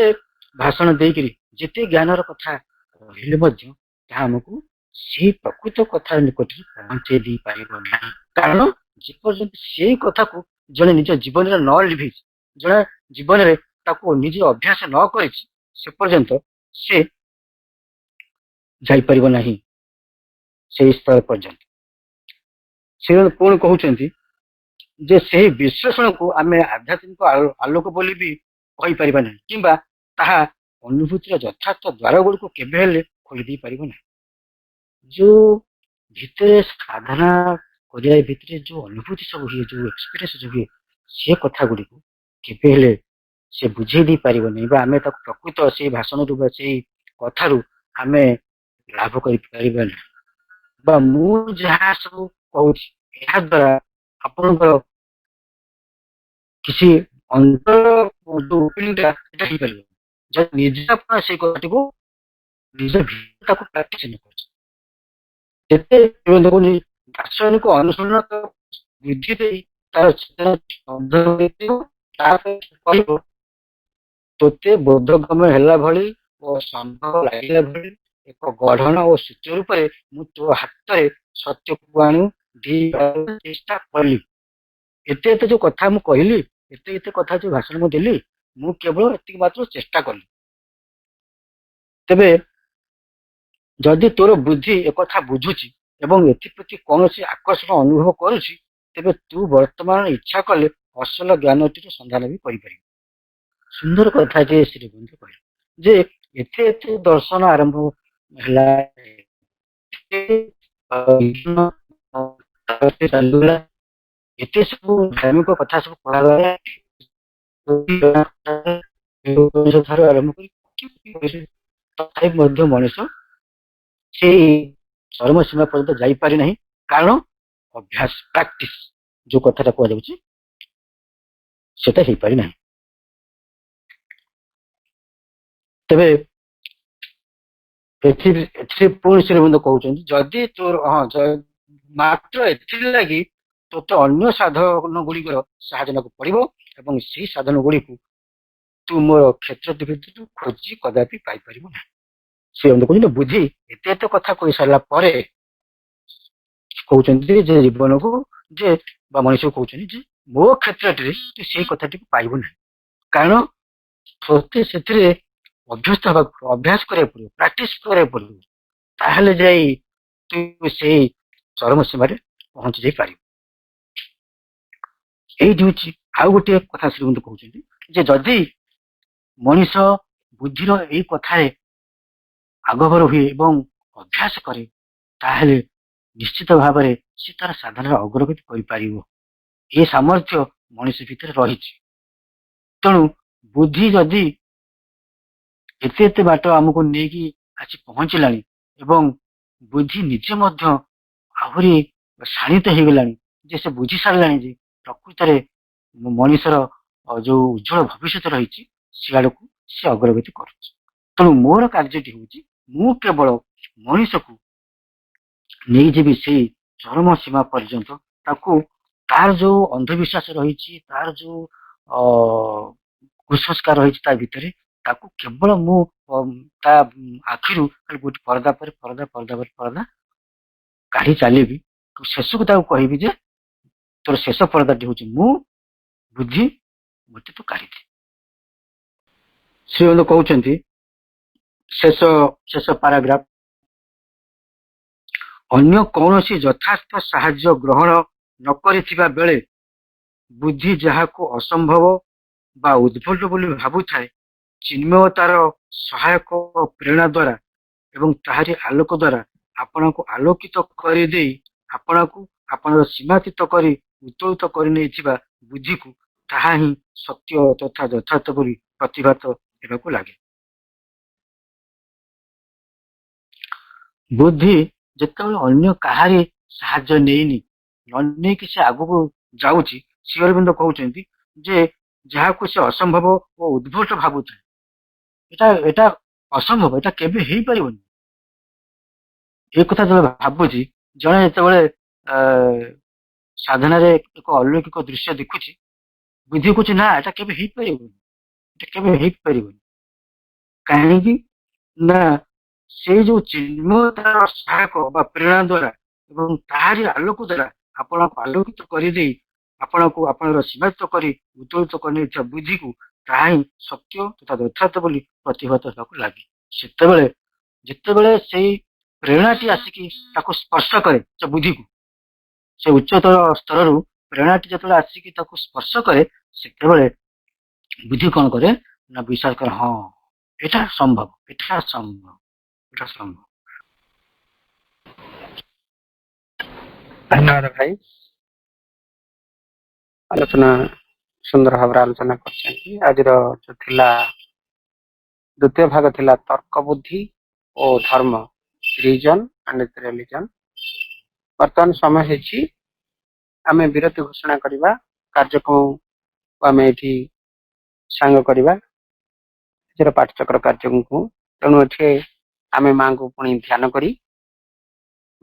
ଭାଷଣ ଦେଇକରି ଯେତେ ଜ୍ଞାନର କଥା କହିଲେ ମଧ୍ୟ ତାହା ଆମକୁ ସେଇ ପ୍ରକୃତ କଥା ନିକଟରେ ପହଞ୍ଚେଇ ଦେଇପାରିବ ନାହିଁ, କାରଣ ଯେପର୍ଯ୍ୟନ୍ତ ସେଇ କଥାକୁ ଜଣେ ନିଜ ଜୀବନରେ ନ ଲିଭେଇଛି, ଜଣେ ଜୀବନରେ ତାକୁ ନିଜେ ଅଭ୍ୟାସ ନ କରିଛି, ସେ ପର୍ଯ୍ୟନ୍ତ ସେ ଯାଇପାରିବ ନାହିଁ ସେଇ ସ୍ତର ପର୍ଯ୍ୟନ୍ତ। ସେ ପୁଣି କହୁଛନ୍ତି ଯେ ସେହି ବିଶ୍ଳେଷଣକୁ ଆମେ ଆଧ୍ୟାତ୍ମିକ ଆଲୋକ ବୋଲି ବି କହିପାରିବା ନାହିଁ, କିମ୍ବା ତାହା ଅନୁଭୂତିର ଯଥାର୍ଥ ଦ୍ୱାର ଗୁଡିକୁ କେବେ ହେଲେ ଖୋଲି ଦେଇ ପାରିବ ନାହିଁ। ଯୋଉ ଭିତରେ ସାଧନା କରିବା ଭିତରେ ଯୋଉ ଅନୁଭୂତି ସବୁ ହୁଏ, ଯୋଉ ଏକ୍ସପିରିଏନ୍ସ ଯୋଉ ହୁଏ, ସେ କଥା ଗୁଡିକୁ କେବେ ହେଲେ ସେ ବୁଝେଇ ଦେଇ ପାରିବ ନାହିଁ, ବା ଆମେ ତାକୁ ପ୍ରକୃତ ସେଇ ଭାଷଣରୁ ବା ସେଇ କଥାରୁ ଆମେ ଲାଭ କରିପାରିବା ନାହିଁ। ବା ମୁଁ ଯାହା ସବୁ କହୁଛି ଏହା ଦ୍ୱାରା ଆପଣଙ୍କର କିଛି ଅନ୍ତର ଯୋଉ ଓପନିଂଟା ସେଟା ହେଇପାରିବ ଯଦି ନିଜେ ଆପଣ ସେଇ କଥାଟିକୁ ନିଜ ଭିତରେ ତାକୁ ପ୍ରାକ୍ଟିସ ନ କରୁଛି। ଯେତେ ଦାର୍ଶନିକ ଅନୁଶୀଳନ ବୃଦ୍ଧି ଦେଇ ତାର କହିବ ତୋତେ ବୋଧଗମ୍ୟ ହେଲା ଭଳି ଓ ସମ୍ଭବ ଲାଗିଲା ଭଳି ଏକ ଗଢଣ ଓ ସୂଚ ରୂପରେ ମୁଁ ତୋ ହାତରେ ସତ୍ୟକୁ ଆଣି ଚେଷ୍ଟା କଲି। ଏତେ ଯୋଉ କଥା ମୁଁ କହିଲି, ଏତେ କଥା ଯୋଉ ଭାଷଣ ମୁଁ ଦେଲି, ମୁଁ କେବଳ ଏତିକି ମାତ୍ର ଚେଷ୍ଟା କଲି। ତେବେ ଯଦି ତୋର ବୁଦ୍ଧି ଏକଥା ବୁଝୁଛି ଏବଂ ଏଥିପ୍ରତି କୌଣସି ଆକର୍ଷଣ ଅନୁଭବ କରୁଛି, तेबे तू वर्तमान इच्छा कले असल ज्ञानटीर संधान भी करिपारि। सुंदर कथा जे श्रीबंधु कहले जे एते एते दर्शन आरंभ ହେଲା ଚାଲିଗଲା ଏତେ ସବୁ ଧାର୍ମିକ କଥା ସବୁ କୁହାଗଲା ଠାରୁ ଆରମ୍ଭ କରି ତଥାପି ମଧ୍ୟ ମଣିଷ ସେଇ ଚରମ ସୀମା ପର୍ଯ୍ୟନ୍ତ ଯାଇପାରି ନାହିଁ କାରଣ ଅଭ୍ୟାସ ପ୍ରାକ୍ଟିସ ଯୋଉ କଥାଟା କୁହାଯାଉଛି ସେଟା ହେଇପାରି ନାହିଁ। ତେବେ ଏଥିରେ ପୁଣି ଶ୍ରୀବନ୍ଧ କହୁଛନ୍ତି ଯଦି ତୋର ମାତ୍ର ଏଥିଲାଗି ତୋତେ ଅନ୍ୟ ସାଧନ ଗୁଡିକର ସାହାଯ୍ୟ ନେବାକୁ ପଡିବ ଏବଂ ସେଇ ସାଧନ ଗୁଡିକୁ ତୁ ମୋର କ୍ଷେତ୍ର ଭିତରୁ ଖୋଜି କଦାପି ପାଇପାରିବୁ ନାହିଁ। ଶ୍ରୀବନ୍ଧ କହୁଛନ୍ତି ବୁଝି ଏତେ ଏତେ କଥା କହି ସାରିଲା ପରେ କହୁଛନ୍ତି ଯେ ଜୀବନକୁ ଯେ ବା ମଣିଷକୁ କହୁଛନ୍ତି ଯେ ମୋ କ୍ଷେତ୍ରରେ ତୁ ସେଇ କଥାଟିକୁ ପାଇବୁ ନାହିଁ କାରଣ ତୋତେ ସେଥିରେ ଅଭ୍ୟସ୍ତ ହେବାକୁ ଅଭ୍ୟାସ କରିବାକୁ ପଡିବ ପ୍ରାକ୍ଟିସ କରିବାକୁ ପଡିବ ତାହେଲେ ଯାଇ ତୁ ସେଇ ଚରମ ସୀମାରେ ପହଞ୍ଚି ଯାଇପାରିବୁ। ଏଇଠି ହଉଛି ଆଉ ଗୋଟିଏ କଥା ଶ୍ରୀବନ୍ଧ କହୁଛନ୍ତି ଯେ ଯଦି ମଣିଷ ବୁଦ୍ଧିର ଏଇ କଥାରେ ଆଗଭର ହୁଏ ଏବଂ ଅଭ୍ୟାସ କରେ ତାହେଲେ ନିଶ୍ଚିତ ଭାବରେ ସେ ତାର ସାଧନାର ଅଗ୍ରଗତି କରିପାରିବ। ଏ ସାମର୍ଥ୍ୟ ମଣିଷ ଭିତରେ ରହିଛି। ତେଣୁ ବୁଦ୍ଧି ଯଦି ଏତେ ଏତେ ବାଟ ଆମକୁ ନେଇକି ଆସି ପହଞ୍ଚିଲାଣି ଏବଂ ବୁଦ୍ଧି ନିଜେ ମଧ୍ୟ ଆହୁରି ଶାଣିତ ହେଇଗଲାଣି ଯେ ସେ ବୁଝି ସାରିଲାଣି ଯେ ପ୍ରକୃତରେ ମଣିଷର ଯୋଉ ଉଜ୍ଜଳ ଭବିଷ୍ୟତ ରହିଛି ସିଆଡକୁ ସେ ଅଗ୍ରଗତି କରୁଛି। ତେଣୁ ମୋର କାର୍ଯ୍ୟଟି ହଉଛି ମୁଁ କେବଳ ମଣିଷକୁ ନେଇଯିବି ସେଇ ଚରମ ସୀମା ପର୍ଯ୍ୟନ୍ତ ତାକୁ ତାର ଯୋଉ ଅନ୍ଧବିଶ୍ୱାସ ରହିଛି ତାର ଯୋଉ କୁସଂସ୍କାର ରହିଛି ତା ଭିତରେ ତାକୁ କେବଳ ମୁଁ ତା ଆଖିରୁ ଗୋଟେ ପରଦା ପରେ ପରଦା ପରଦା ପରେ ପରଦା କାଢି ଚାଲିବି ଶେଷକୁ ତାକୁ କହିବି ଯେ ତୋର ଶେଷ ପରଦାଟି ହଉଛି ମୁଁ ବୁଦ୍ଧି ମତେ ତୁ କାଢିଦେ। ଶ୍ରୀବନ୍ଧ କହୁଛନ୍ତି ଶେଷ ପାରାଗ୍ରାଫ ଅନ୍ୟ କୌଣସି ଯଥାର୍ଥ ସାହାଯ୍ୟ ଗ୍ରହଣ ନ କରିଥିବା ବେଳେ ବୁଦ୍ଧି ଯାହାକୁ ଅସମ୍ଭବ ବା ଉଦ୍ଭଟ ବୋଲି ଭାବୁଥାଏ ଚିନ୍ମୟତାର ସହାୟକ ପ୍ରେରଣା ଦ୍ୱାରା ଏବଂ ତାହାରି ଆଲୋକ ଦ୍ୱାରା ଆପଣଙ୍କୁ ଆଲୋକିତ କରିଦେଇ ଆପଣଙ୍କୁ ଆପଣର ସୀମାତୀତ କରି ଉତ୍ତୋଳିତ କରିନେଇଥିବା ବୁଦ୍ଧିକୁ ତାହା ହିଁ ସତ୍ୟ ତଥା ଯଥାର୍ଥ ବୋଲି ପ୍ରତିଭାତ ହେବାକୁ ଲାଗେ। ବୁଦ୍ଧି ଯେତେବେଳେ ଅନ୍ୟ କାହାରି ସାହାଯ୍ୟ ନେଇନି ନ ନେଇକି ସେ ଆଗକୁ ଯାଉଛି ଶ୍ରୀ ଅରବିନ୍ଦ କହୁଛନ୍ତି ଯେ ଯାହାକୁ ସେ ଅସମ୍ଭବ ଓ ଉଦ୍ଭଟ ଭାବୁଥାଏ ଏଟା ଅସମ୍ଭବ ଏଟା କେବେ ହେଇପାରିବନି। ଏ କଥା ଯେତେବେଳେ ଭାବୁଛି ଜଣେ ଯେତେବେଳେ ସାଧନାରେ ଏକ ଅଲୌକିକ ଦୃଶ୍ୟ ଦେଖୁଛି ବୁଦ୍ଧି କହୁଛି ନା ଏଟା କେବେ ହେଇପାରିବନି ଏଟା କେବେ ହେଇପାରିବନି କାହିଁକି ନା ସେଇ ଯୋଉ ଚିନ୍ମୟତାର ସହାୟକ ବା ପ୍ରେରଣା ଦ୍ୱାରା ଏବଂ ତାହାରି ଆଲୋକ ଦ୍ୱାରା ଆପଣଙ୍କୁ ଆଲୋକିତ କରିଦେଇ ଆପଣଙ୍କୁ ଆପଣଙ୍କର ସୀମାତ କରି ଉତ୍ତୋଳିତ କରିନେଇଥିବା ବୁଦ୍ଧିକୁ ତାହା ହିଁ ସତ୍ୟ ତଥା ଯଥାର୍ଥ ବୋଲି ପ୍ରତିଭାତ ହେବାକୁ ଲାଗେ। ସେତେବେଳେ ଯେତେବେଳେ ସେଇ ପ୍ରେରଣାଟି ଆସିକି ତାକୁ ସ୍ପର୍ଶ କରେ ସେ ବୁଦ୍ଧିକୁ ସେ ଉଚ୍ଚତର ସ୍ତରରୁ ପ୍ରେରଣାଟି ଯେତେବେଳେ ଆସିକି ତାକୁ ସ୍ପର୍ଶ କରେ ସେତେବେଳେ ବୁଦ୍ଧି କଣ କରେ ନା ବିଶ୍ୱାସ କରେ ହଁ ଏଟା ସମ୍ଭବ ଏଟା ସମ୍ଭବ ଏଟା ସମ୍ଭବ। ଧନ୍ୟବାଦ ଭାଇ ଆଲୋଚନା ସୁନ୍ଦର ଭାବରେ ଆଲୋଚନା କରିଛନ୍ତି। ଆଜିର ଯୋଉ ଥିଲା ଦ୍ୱିତୀୟ ଭାଗ ଥିଲା ତର୍କ ବୁଦ୍ଧି ଓ ଧର୍ମ ରିଜନ ଆଣ୍ଡ ରିଲିଜନ। ବର୍ତ୍ତମାନ ସମୟ ହେଇଛି ଆମେ ବିରତି ଘୋଷଣା କରିବା କାର୍ଯ୍ୟକ୍ରମକୁ ଆମେ ଏଠି ସାଙ୍ଗ କରିବା ନିଜର ପାଠଚକ୍ର କାର୍ଯ୍ୟକ୍ରମକୁ। ତେଣୁ ଏଠି ଆମେ ମାଙ୍କୁ ପୁଣି ଧ୍ୟାନ କରି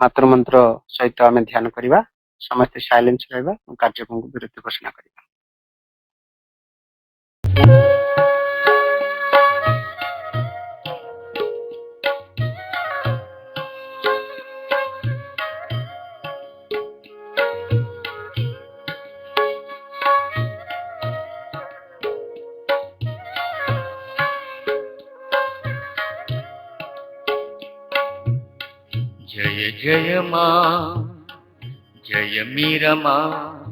ମାତୃମନ୍ତ୍ର ସହିତ ଆମେ ଧ୍ୟାନ କରିବା ସମସ୍ତେ ସାଇଲେନ୍ସ ରହିବା କାର୍ଯ୍ୟକ୍ରମକୁ ବିରତି ଘୋଷଣା କରିବା। जय जय माँ जय मीरा माँ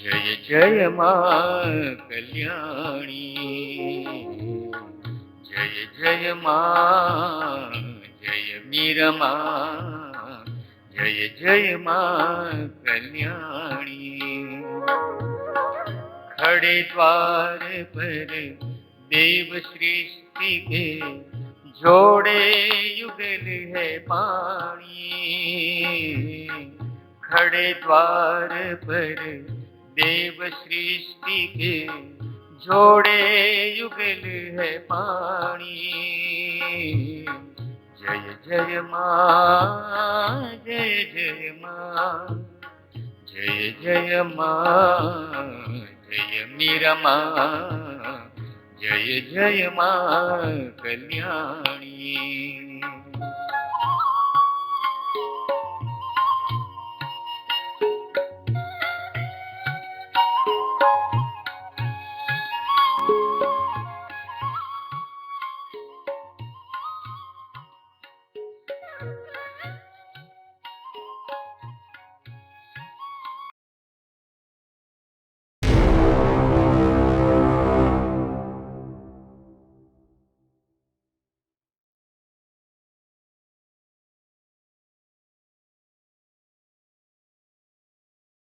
जय जय माँ कल्याणी, जय जय माँ, जय मीरा माँ, जय जय माँ कल्याणी। खड़े द्वार पर देव सृष्टि के जोड़े युगल है पानी। खड़े द्वार पर देव सृष्टि के जोड़े युगल है पानी। जय जय माँ, जय जय माँ, जय जय माँ, जय मीरा माँ, जय जय माँ कल्याणी।